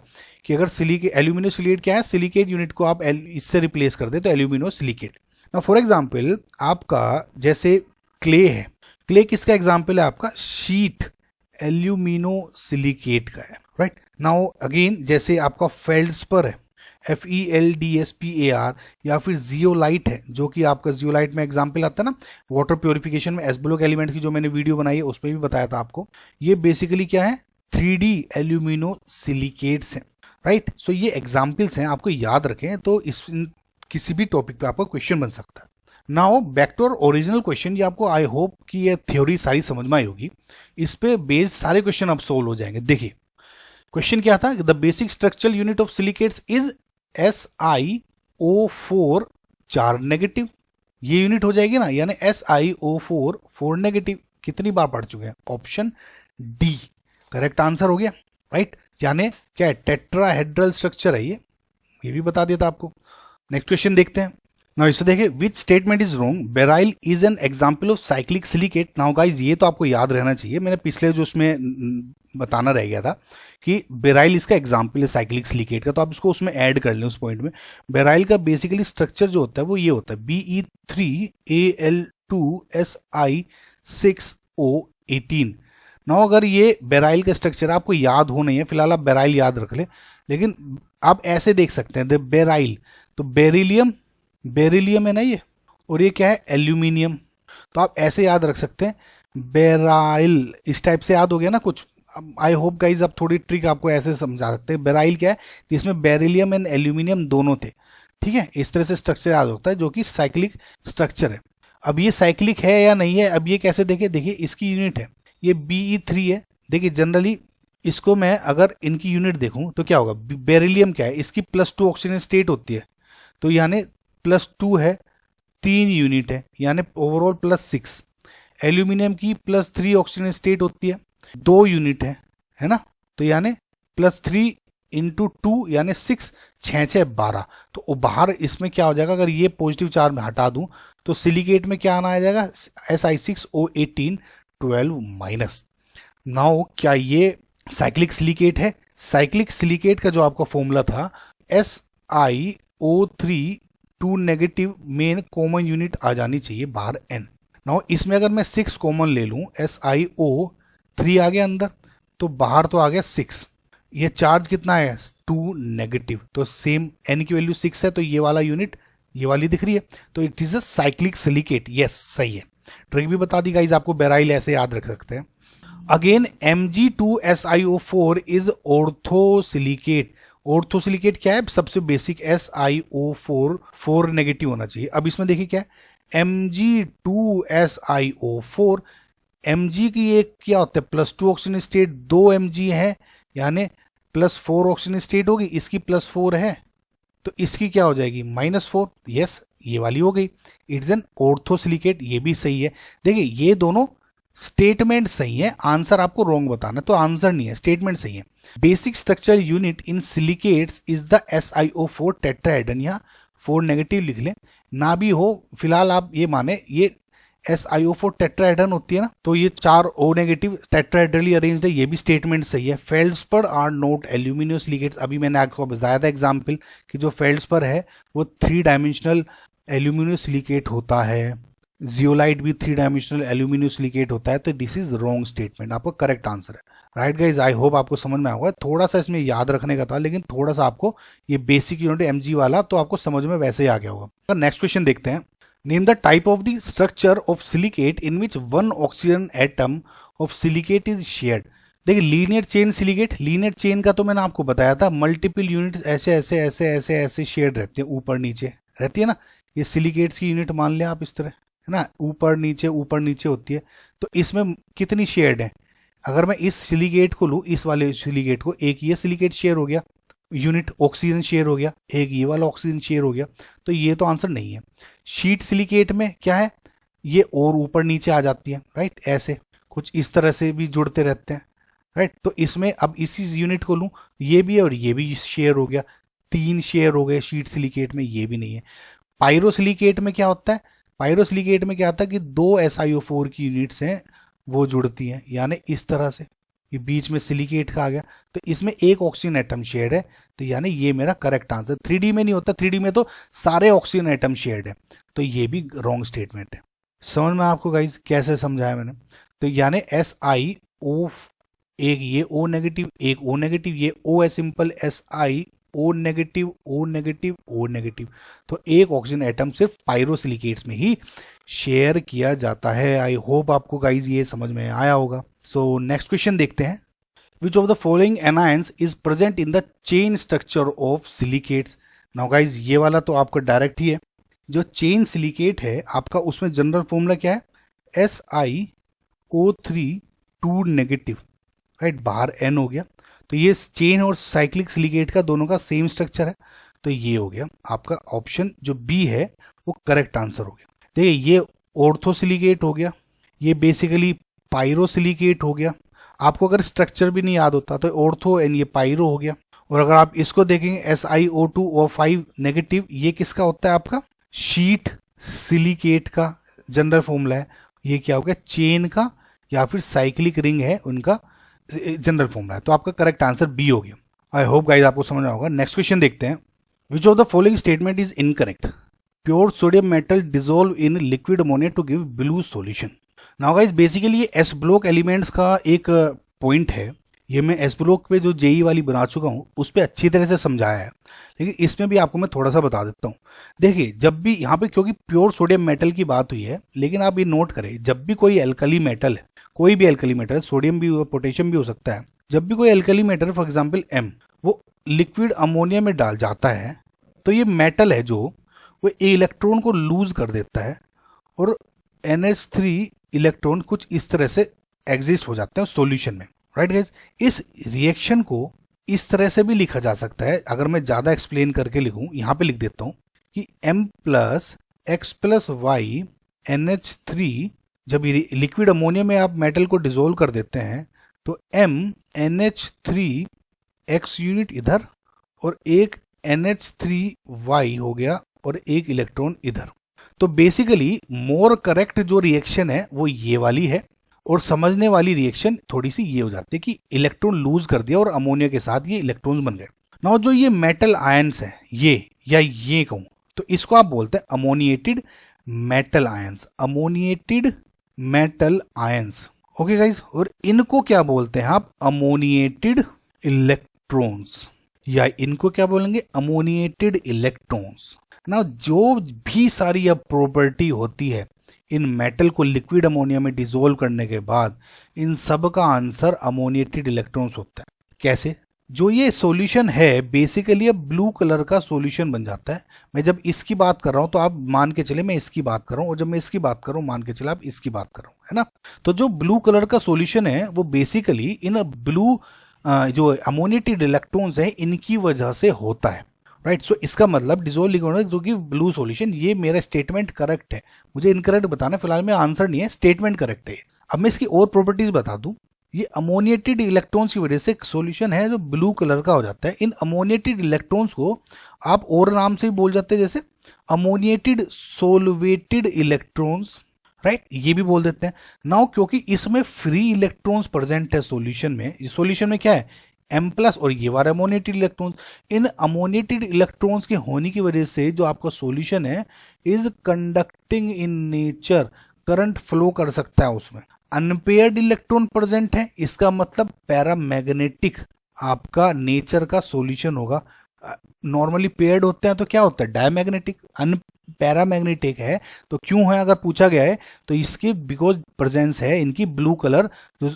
कि अगर एल्यूमिनो सिलिकेट क्या है, सिलिकेट यूनिट को आप इससे रिप्लेस कर दे तो एल्यूमिनो सिलिकेट। ना फॉर एग्जाम्पल आपका जैसे क्ले है, क्ले किसका एग्जाम्पल है आपका, शीट एल्यूमिनो सिलिकेट का है, राइट। नाउ अगेन जैसे आपका फेल्डस्पर है FeLDSPAR, या फिर जियोलाइट है जो कि आपका जियोलाइट में एग्जाम्पल आता है ना वाटर प्योरिफिकेशन में, एस ब्लॉक एलिमेंट की जो मैंने वीडियो बनाई है उसमें भी बताया था आपको। ये बेसिकली क्या है 3D एल्यूमिनो सिलिकेट्स हैं, राइट। सो ये एग्जाम्पल्स हैं, आपको याद रखें तो इस किसी भी टॉपिक पे आपका क्वेश्चन बन सकता है। Now back to original question. ये आपको आई होप कि ये थ्योरी सारी समझ में आई होगी, इस पे बेस्ड सारे क्वेश्चन अब सोल्व हो जाएंगे। देखिए क्वेश्चन क्या था, the basic structural unit of silicates is SiO4 4 negative, ये यूनिट हो जाएगी ना, यानी SiO4 4 नेगेटिव कितनी बार पढ़ चुके हैं, ऑप्शन डी करेक्ट आंसर हो गया, राइट। यानी क्या है टेट्राहेड्रल स्ट्रक्चर है ये भी बता दिया था आपको। नेक्स्ट क्वेश्चन देखते हैं। नाउ इससे देखिए which statement is wrong, beryl is an example of cyclic silicate. Now guys ये तो आपको याद रहना चाहिए, मैंने पिछले जो उसमें बताना रह गया था कि बेराइल इसका एग्जांपल है साइक्लिक सिलिकेट का, तो आप इसको उसमें ऐड कर लें उस पॉइंट में। बेराइल का बेसिकली स्ट्रक्चर जो होता है वो ये होता है Be3Al2Si6O18। नाउ अगर ये बेराइल का स्ट्रक्चर आपको याद हो नहीं है, फिलहाल आप बेराइल याद रख ले, लेकिन आप ऐसे देख सकते हैं द बेराइल, तो बेरिलियम, बेरिलियम है ना ये, और ये क्या है एल्यूमिनियम, तो आप ऐसे याद रख सकते हैं बेराइल, इस टाइप से याद हो गया ना कुछ। आई होप गाइज आप थोड़ी ट्रिक आपको ऐसे समझा सकते हैं। बेराइल क्या है, जिसमें बेरिलियम एंड एल्यूमिनियम दोनों थे, ठीक है, इस तरह से स्ट्रक्चर याद होता है जो कि साइक्लिक स्ट्रक्चर है। अब ये साइक्लिक है या नहीं है, अब ये कैसे देखें, देखिए इसकी यूनिट है ये Be3 है। देखिए जनरली इसको मैं अगर इनकी यूनिट देखूं तो क्या होगा, बेरिलियम क्या है, इसकी +2 ऑक्सीजन स्टेट होती है, तो यानी +2 है, 3 यूनिट है, यानी ओवरऑल +6। एल्यूमिनियम की +3 ऑक्सीजन स्टेट होती है, 2 यूनिट है ना, तो यानी +3 × 2 यानी 6, 6 6 12। तो बाहर इसमें क्या हो जाएगा, अगर ये पॉजिटिव चार्ज में हटा दूं तो सिलिकेट में क्या आना आ जाएगा, Si6O18 12-। नाउ क्या ये साइक्लिक सिलिकेट है, साइक्लिक सिलिकेट का जो आपका फॉर्मूला था SiO3 2 negative main common unit आ जानी चाहिए बाहर N। नाउ इसमें अगर मैं 6 कॉमन ले लूं, SiO3 आ गया अंदर, तो बाहर तो आ गया 6, ये चार्ज कितना है 2 नेगेटिव, तो सेम N की वैल्यू 6 है, तो ये वाला यूनिट ये वाली दिख रही है, तो it is a cyclic silicate. Yes सही है, ट्रिक भी बता दी गाइज आपको, बेराइल ऐसे याद रख सकते हैं। Again Mg2SiO4 is orthosilicate. Orthosilicate क्या है, सबसे बेसिक SiO4 4 नेगेटिव होना चाहिए। अब इसमें देखिए क्या है Mg2SiO4, Mg की एक क्या होता है +2 ऑक्सीजन स्टेट, 2 Mg है यानी +4 ऑक्सीजन स्टेट होगी, इसकी +4 है तो इसकी क्या हो जाएगी -4। यस ये वाली हो गई, इट्स एन ऑर्थोसिलिकेट, ये भी सही है। देखिए ये दोनों स्टेटमेंट सही है, आंसर आपको रॉन्ग बताना, तो आंसर नहीं है, स्टेटमेंट सही है। Basic structural unit in silicates is the SiO4 tetrahedron, यहाँ 4 नेगेटिव लिख लें, ना भी हो फिलहाल आप ये माने ये SiO4 टेट्राहेड्रन होती है ना, तो ये 4 O नेगेटिव टेट्राहेड्रली अरेंज्ड है, ये भी स्टेटमेंट सही है। फेल्ड्स्पर आर नॉट एल्यूमिनियम सिलिकेट्स, अभी मैंने आपको बताया था एग्जाम्पल कि जो फेल्ड्स्पर है वो 3 डायमेंशनल एल्यूमिनियम सिलिकेट होता है, जियोलाइट भी 3 डायमेंशनल एल्यूमिनियम सिलिकेट होता है, तो दिस इज रॉन्ग स्टेटमेंट, आपका करेक्ट आंसर है। राइट गाइज, आई होप आपको समझ में आएगा, थोड़ा सा इसमें याद रखने का था, लेकिन थोड़ा सा आपको ये बेसिक यूनिट Mg वाला तो आपको समझ में वैसे ही आ गया होगा। नेक्स्ट क्वेश्चन देखते हैं। Name the type of the structure of silicate in which 1 oxygen atom of silicate is shared. देखिए linear chain silicate, linear chain का तो मैंने आपको बताया था, मल्टीपल यूनिट्स ऐसे ऐसे ऐसे ऐसे ऐसे शेयर्ड रहते हैं, ऊपर नीचे रहती है ना, ये सिलिकेट्स की यूनिट मान लिया आप इस तरह, है ना, ऊपर नीचे होती है। तो इसमें कितनी शेयर्ड है, अगर मैं इस सिलिकेट को लूँ, इस वाले सिलिकेट को, एक ये सिलिकेट शेयर हो गया यूनिट, ऑक्सीजन शेयर हो गया, एक ये वाला ऑक्सीजन शेयर हो गया, तो ये तो आंसर नहीं है। शीट सिलिकेट में क्या है, ये और ऊपर नीचे आ जाती है, राइट, ऐसे कुछ इस तरह से भी जुड़ते रहते हैं, राइट। तो इसमें अब इसी यूनिट को लूँ, ये भी है और ये भी शेयर हो गया, 3 शेयर हो गए शीट सिलिकेट में, ये भी नहीं है। पायरोसिलिकेट में क्या होता है, पायरोसिलिकेट में क्या आता है कि 2 SiO4 की यूनिट्स हैं वो जुड़ती हैं, यानी इस तरह से, ये बीच में सिलिकेट का आ गया, तो इसमें एक ऑक्सीजन एटम शेयर्ड है, तो यानी ये मेरा करेक्ट आंसर। 3D में नहीं होता, 3D में तो सारे ऑक्सीजन एटम शेयर्ड है, तो ये भी रॉन्ग स्टेटमेंट है। समझ में आपको गाइज कैसे समझाया मैंने, तो यानी SiO, एक ये O नेगेटिव, एक O नेगेटिव, ये O है simple, SiO negative, O negative, O negative, तो एक ऑक्सीजन एटम सिर्फ पायरोसिलिकेट्स में ही शेयर किया जाता है। आई होप आपको गाइज ये समझ में आया होगा। सो नेक्स्ट क्वेश्चन देखते हैं। Which of the following anions is present in the chain structure of silicates. Now guys ये वाला तो आपका डायरेक्ट ही है, जो चेन सिलिकेट है आपका उसमें जनरल फॉर्मूला क्या है, SiO3 2 नेगेटिव, राइट, बाहर N हो गया, तो ये चेन और साइक्लिक सिलिकेट का दोनों का सेम स्ट्रक्चर है, तो ये हो गया आपका ऑप्शन जो B है वो करेक्ट आंसर हो गया। देखिए ये ऑर्थोसिलिकेट हो गया, ये बेसिकली पायरोसिलिकेट हो गया। आपको अगर स्ट्रक्चर भी नहीं याद होता तो ऑर्थो एंड ये पायरो हो गया, और अगर आप इसको देखेंगे SiO2O5 नेगेटिव, ये किसका होता है आपका शीट सिलिकेट का जनरल फॉर्मूला है, ये क्या हो गया चेन का या फिर साइक्लिक रिंग है उनका जनरल फॉर्मूला है। तो आपका करेक्ट आंसर बी हो गया। आई होप गाइस आपको समझ में होगा। नेक्स्ट क्वेश्चन देखते हैं। Which of the following statement is incorrect? Pure sodium metal dissolve in liquid ammonia to give blue solution. Now guys basically ये एस ब्लॉक एलिमेंट्स का एक पॉइंट है। ये मैं एस ब्लॉक पे जो जेई वाली बना चुका हूँ उस पर अच्छी तरह से समझाया है, लेकिन इसमें भी आपको मैं थोड़ा सा बता देता हूँ। देखिए जब भी यहाँ पे क्योंकि प्योर सोडियम मेटल की बात हुई है, लेकिन आप ये नोट करें जब भी कोई एल्कली मेटल है, कोई भी एल्कली मेटल, सोडियम भी हो पोटेशियम भी हो सकता है, जब भी कोई alkali metal for example M वो लिक्विड अमोनिया में डाल जाता है तो ये मेटल है जो वो इलेक्ट्रॉन को लूज कर देता है और NH3 इलेक्ट्रॉन कुछ इस तरह से एग्जिस्ट हो जाते हैं सॉल्यूशन में, राइट गाइस। इस रिएक्शन को इस तरह से भी लिखा जा सकता है, अगर मैं ज़्यादा एक्सप्लेन करके लिखूं यहाँ पे लिख देता हूँ कि M plus x plus y NH3, जब लिक्विड अमोनिया में आप मेटल को डिसॉल्व कर देते हैं तो M NH3 x यूनिट इधर और एक NH3y हो गया और एक इलेक्ट्रॉन इधर। तो बेसिकली मोर करेक्ट जो रिएक्शन है वो ये वाली है और समझने वाली रिएक्शन थोड़ी सी ये हो जाती है कि इलेक्ट्रॉन लूज कर दिया और अमोनिया के साथ ये इलेक्ट्रॉन्स बन गए। नाउ जो ये मेटल आयंस है ये या ये कहूं तो इसको आप बोलते हैं ammoniated metal ions, ammoniated metal ions. Okay guys, और इनको क्या बोलते हैं आप? अमोनिएटेड इलेक्ट्रॉन्स, या इनको क्या बोलेंगे? Ammoniated electrons. ना जो भी सारी अब प्रॉपर्टी होती है इन मेटल को लिक्विड अमोनिया में डिसॉल्व करने के बाद, इन सब का आंसर अमोनिएटेड इलेक्ट्रॉन्स होता है। कैसे? जो ये सॉल्यूशन है बेसिकली अब ब्लू कलर का सॉल्यूशन बन जाता है। मैं जब इसकी बात कर रहा हूं तो आप मान के चले मैं इसकी बात कर रहा हूं, और जब मैं इसकी बात कर रहा हूं मान के चले आप इसकी बात कर रहा हूं, है ना। तो जो ब्लू कलर का सॉल्यूशन है वो बेसिकली इन ब्लू जो अमोनिएटेड इलेक्ट्रॉन्स हैं इनकी वजह से होता है, राइट। सो इसका मतलब डिसॉल्व लिक्विड जो कि ब्लू सॉल्यूशन, ये मेरा स्टेटमेंट करेक्ट है। मुझे इनकरेक्ट बताना, फिलहाल मेरा आंसर नहीं है, स्टेटमेंट करेक्ट है। अब मैं इसकी और प्रॉपर्टीज बता दूं। ये अमोनिएटेड इलेक्ट्रॉन्स की वजह से एक सॉल्यूशन है जो ब्लू कलर का हो जाता है। इन अमोनिएटेड इलेक्ट्रॉन्स को आप और नाम से भी बोल जाते हैं, जैसे अमोनिएटेड सोलवेटेड इलेक्ट्रॉन्स, राइट, ये भी बोल देते हैं। नाउ क्योंकि इसमें फ्री इलेक्ट्रॉन्स प्रेजेंट है सॉल्यूशन में, ये सॉल्यूशन में क्या है? M प्लस और ये वाला अमोनिएटेड इलेक्ट्रॉन्स। इन अमोनिएटेड इलेक्ट्रॉन्स के होने की वजह से जो आपका सॉल्यूशन है is conducting in nature, current flow कर सकता है उसमें। अनपेयर्ड इलेक्ट्रॉन प्रेजेंट है, इसका मतलब पैरामैग्नेटिक आपका नेचर का सॉल्यूशन होगा। नॉर्मली पेयर्ड होते हैं तो क्या होता है? डायमैग्नेटिक। पैरामैग्नेटिक है तो क्यों है अगर पूछा गया है तो इसके बिकॉज प्रेजेंस है इनकी ब्लू कलर,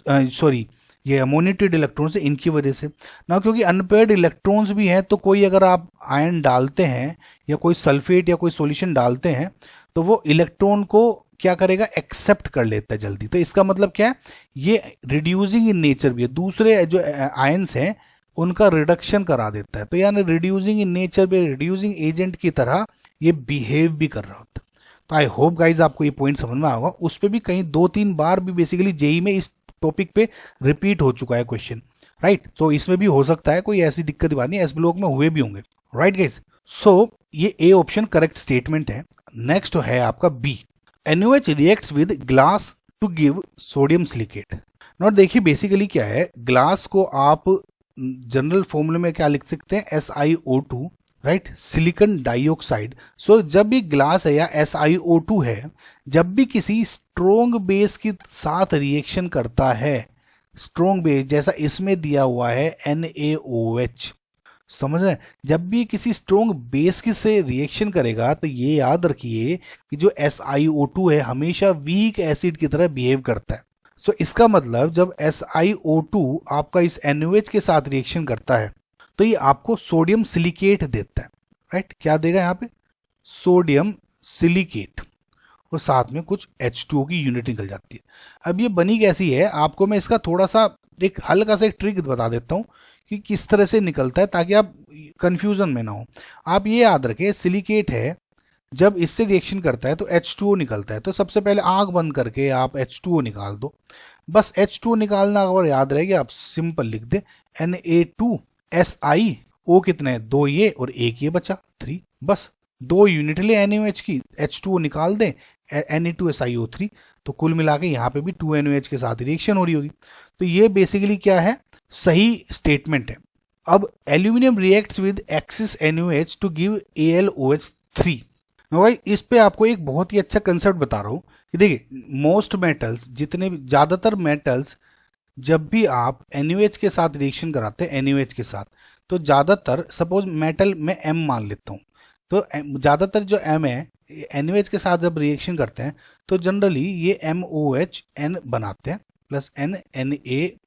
सॉरी ये अमोनिएटेड इलेक्ट्रॉन्स है इनकी वजह से ना। क्योंकि अनपेयर्ड इलेक्ट्रॉन्स भी हैं तो कोई अगर आप आयन डालते हैं या कोई सल्फेट या कोई सॉल्यूशन डालते हैं तो वो इलेक्ट्रॉन को क्या करेगा? एक्सेप्ट कर लेता है जल्दी। तो इसका मतलब क्या है? ये रिड्यूसिंग इन नेचर भी है, दूसरे जो आयंस हैं उनका रिडक्शन करा देता है। तो यानी रिड्यूसिंग इन नेचर भी, रिड्यूसिंग एजेंट की तरह ये बिहेव भी कर रहा होता है। तो आई होप गाइज आपको ये पॉइंट समझ में आएगा। उस पर भी कहीं 2-3 बार भी बेसिकली जेई में इस टॉपिक पे रिपीट हो चुका है क्वेश्चन, राइट। तो इसमें भी हो सकता है कोई ऐसी दिक्कत की बात नहीं, एस ब्लॉक में हुए भी होंगे, राइट गाइज। सो ये ए ऑप्शन करेक्ट स्टेटमेंट है। नेक्स्ट है आपका B, NaOH reacts with glass to give sodium silicate. Note देखिए बेसिकली क्या है, ग्लास को आप जनरल फॉर्मूले में क्या लिख सकते हैं? SiO2, right, silicon dioxide. सो जब भी ग्लास है या SiO2 है, जब भी किसी स्ट्रोंग बेस के साथ रिएक्शन करता है, स्ट्रोंग बेस जैसा इसमें दिया हुआ है NaOH, समझ रहे हैं, जब भी किसी स्ट्रोंग बेस की से रिएक्शन करेगा तो ये याद रखिए कि जो SiO2 है हमेशा वीक एसिड की तरह बिहेव करता है। सो इसका मतलब जब SiO2 आपका इस NaOH के साथ रिएक्शन करता है तो ये आपको सोडियम सिलिकेट देता है, राइट। क्या देगा यहाँ पे? सोडियम सिलिकेट, और साथ में कुछ H2O की यूनिट निकल जाती है। अब ये बनी कैसी है, आपको मैं इसका थोड़ा सा एक हल्का सा एक ट्रिक बता देता हूँ कि किस तरह से निकलता है ताकि आप कंफ्यूजन में ना हो। आप ये याद रखें, सिलिकेट है, जब इससे रिएक्शन करता है तो H2O निकलता है। तो सबसे पहले आंख बंद करके आप H2O निकाल दो, बस H2O निकालना अगर याद रहेगा आप सिंपल लिख दे Na2SiO कितने हैं? 2 ये और 1 ये बचा 3, बस 2 यूनिट ले NaOH की, H2O निकाल दें, Na2SiO3, तो कुल मिला के यहाँ पे भी 2NaOH के साथ रिएक्शन हो रही होगी। तो ये बेसिकली क्या है, सही स्टेटमेंट है। अब aluminium reacts with excess NaOH to give AlOH3। भाई इस पे आपको एक बहुत ही अच्छा कंसेप्ट बता रहा हूँ कि देखिए मोस्ट मेटल्स, जितने भी ज़्यादातर मेटल्स, जब भी आप NaOH के साथ रिएक्शन कराते हैं NaOH के साथ, तो ज़्यादातर सपोज मेटल में M मान लेता हूँ, तो ज़्यादातर जो M है NaOH के साथ जब रिएक्शन करते हैं तो जनरली ये MOH N बनाते हैं plus N Na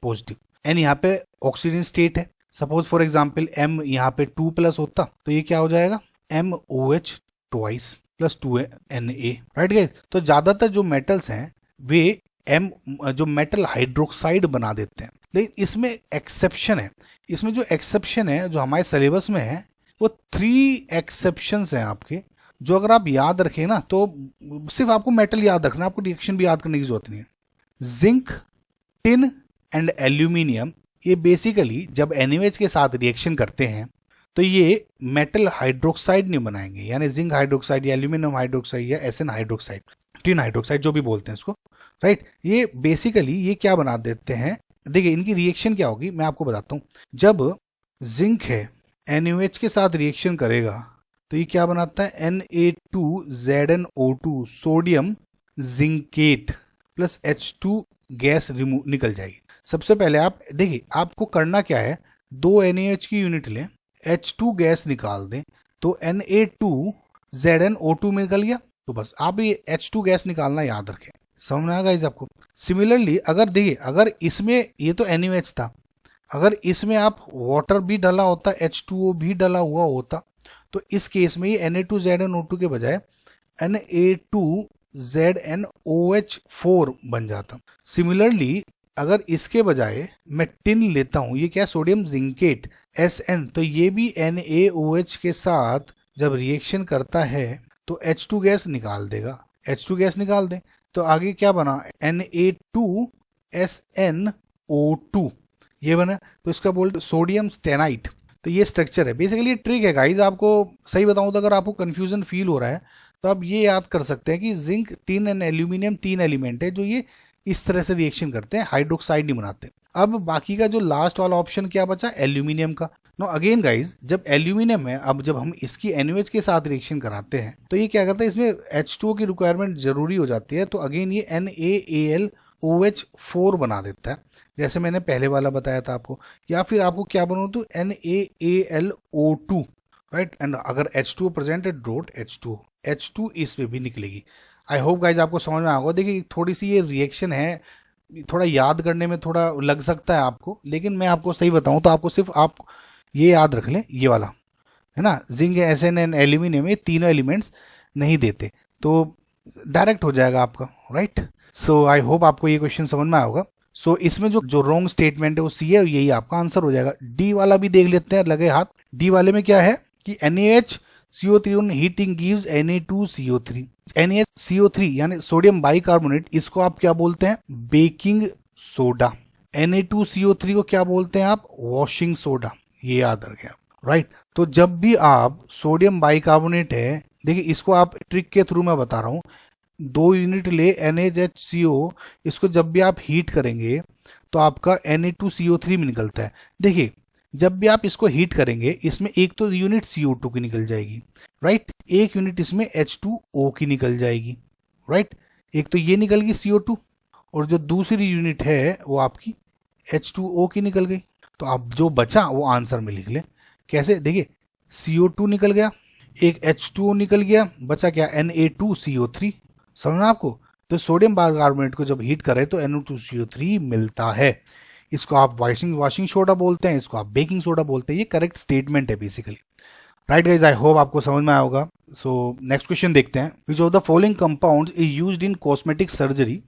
positive. N यहाँ पे ऑक्सीजन स्टेट है, सपोज फॉर एग्जाम्पल M यहाँ पे 2+ होता तो ये क्या हो जाएगा MOH twice plus 2 Na, right guys. तो ज़्यादातर जो मेटल्स हैं वे जो मेटल हाइड्रोक्साइड बना देते हैं, लेकिन इसमें एक्सेप्शन है। इसमें जो एक्सेप्शन है जो हमारे सिलेबस में है वो 3 एक्सेप्शंस हैं आपके, जो अगर आप याद रखें ना तो सिर्फ आपको मेटल याद रखना, आपको रिएक्शन भी याद करने की जरूरत नहीं है। जिंक, टिन एंड एल्यूमिनियम, ये बेसिकली जब NaOH के साथ रिएक्शन करते हैं तो ये मेटल हाइड्रोक्साइड नहीं बनाएंगे, यानी जिंक हाइड्रोक्साइड या एल्यूमिनियम हाइड्रोक्साइड या SN हाइड्रोक्साइड, टिन हाइड्रोक्साइड जो भी बोलते हैं इसको, राइट। ये बेसिकली ये क्या बना देते हैं, देखिए इनकी रिएक्शन क्या होगी मैं आपको बताता हूँ। जब जिंक है NaOH के साथ रिएक्शन करेगा तो ये क्या बनाता है Na2ZnO2 sodium zincate plus H2 gas remove निकल जाएगी। सबसे पहले आप देखिए आपको करना क्या है, 2 NaOH की यूनिट लें, H2 गैस निकाल दें, तो Na2ZnO2 निकल गया, तो बस आप ये H2 गैस निकालना याद रखें। समझ में आएगा इस आपको। सिमिलरली अगर देखिए अगर इसमें ये तो NaOH था, अगर इसमें आप वाटर भी डाला होता, H2O भी डाला हुआ होता, तो इस केस में ये Na2ZnO2 के बजाय Na2ZnOH4 बन जाता। सिमिलरली अगर इसके बजाय मैं टिन लेता हूँ, ये क्या है सोडियम जिंकेट SN, तो ये भी NaOH के साथ जब रिएक्शन करता है तो H2 गैस निकाल देगा, H2 गैस निकाल दें तो आगे क्या बना Na2SnO2 ये बना, तो इसका बोलते सोडियम स्टेनाइट। तो ये स्ट्रक्चर है बेसिकली, ये ट्रिक है गाइज। आपको सही बताऊं तो अगर आपको कंफ्यूजन फील हो रहा है तो आप ये याद कर सकते हैं कि zinc, tin and aluminium 3 element है जो ये इस तरह से रिएक्शन करते हैं, हाइड्रोक्साइड नहीं बनाते। अब बाकी का जो लास्ट वाला ऑप्शन क्या बचा एल्यूमिनियम का। नो अगेन गाइज, जब एल्यूमिनियम है, अब जब हम इसकी NaOH के साथ रिएक्शन कराते हैं तो ये क्या करता है, इसमें H2O की रिक्वायरमेंट जरूरी हो जाती है, तो अगेन ये NaAlOH4 बना देता है, जैसे मैंने पहले वाला बताया था आपको। या फिर आपको क्या बनाओ तो NaAlO2, राइट। एंड अगर H2O प्रेजेंट है डॉट H2 इसमें भी निकलेगी। आई होप गाइज आपको समझ में आएगा। देखिए थोड़ी सी ये रिएक्शन है, थोड़ा याद करने में थोड़ा लग सकता है आपको, लेकिन मैं आपको सही बताऊं तो आपको सिर्फ आप ये याद रख लें, ये वाला है ना, जिंक, SN एंड एल्यूमिनियम, ये तीनों एलिमेंट्स नहीं देते तो डायरेक्ट हो जाएगा आपका, राइट। सो आई होप आपको ये क्वेश्चन समझ में आया होगा। सो इसमें जो रॉन्ग स्टेटमेंट है वो सी है, यही आपका आंसर हो जाएगा। डी वाला भी देख लेते हैं, लगे हाथ। डी वाले में क्या है कि NaHCO3 on heating gives Na2CO3। NaCO3 यानी सोडियम बाइकार्बोनेट, इसको आप क्या बोलते हैं बेकिंग सोडा। Na2CO3 को क्या बोलते हैं आप वॉशिंग सोडा, ये याद रखें आप, राइट। तो जब भी आप सोडियम बाइकार्बोनेट है, देखिए इसको आप ट्रिक के थ्रू मैं बता रहा हूँ, 2 यूनिट ले NaHCO, इसको जब भी आप हीट करेंगे तो आपका Na2CO3 में निकलता है। देखिए जब भी आप इसको हीट करेंगे इसमें एक तो यूनिट CO2 की निकल जाएगी, राइट, एक यूनिट इसमें H2O की निकल जाएगी, राइट। एक तो ये निकल गई CO2 और जो दूसरी यूनिट है वो आपकी H2O की निकल गई। तो आप जो बचा वो आंसर में लिख लें। कैसे, देखिए CO2 निकल गया, एक H2O निकल गया, बचा क्या Na2CO3। समझना आपको। तो सोडियम बाइकार्बोनेट को जब हीट करें तो Na2CO3 मिलता है। इसको आप वॉशिंग सोडा बोलते हैं, इसको आप बेकिंग सोडा बोलते हैं। ये करेक्ट स्टेटमेंट है basically, right guys. I hope आपको समझ में आया होगा। सो नेक्स्ट क्वेश्चन देखते हैं। Which of the following compounds is used in cosmetic surgery.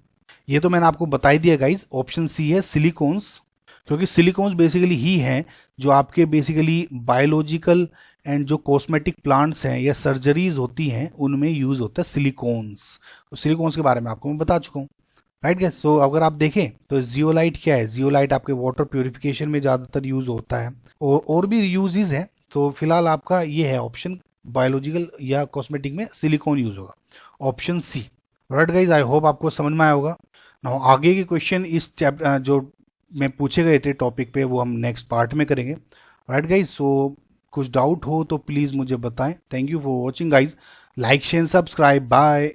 ये तो मैंने आपको बता ही दिया गाइज, ऑप्शन सी है सिलिकॉन्स, क्योंकि सिलिकॉन्स बेसिकली ही हैं जो आपके बेसिकली बायोलॉजिकल एंड जो कॉस्मेटिक प्लांट्स हैं या सर्जरीज होती हैं उनमें यूज होता है सिलिकॉन्स। तो सिलिकॉन्स के बारे में आपको मैं बता चुका हूँ, राइट गैस। सो अगर आप देखें तो जियोलाइट क्या है, जियोलाइट आपके वाटर प्योरिफिकेशन में ज़्यादातर यूज होता है और भी यूजेस हैं। तो फिलहाल आपका ये है ऑप्शन बायोलॉजिकल या कॉस्मेटिक में सिलिकॉन यूज होगा। Option C. Right guys, I hope आपको समझ में आया होगा। नाउ आगे के क्वेश्चन इस चैप्टर जो में पूछे गए थे टॉपिक पे, वो हम नेक्स्ट पार्ट में करेंगे। राइट गाइज, सो कुछ डाउट हो तो प्लीज़ मुझे बताएं। Thank you for watching guys. Like share subscribe, bye.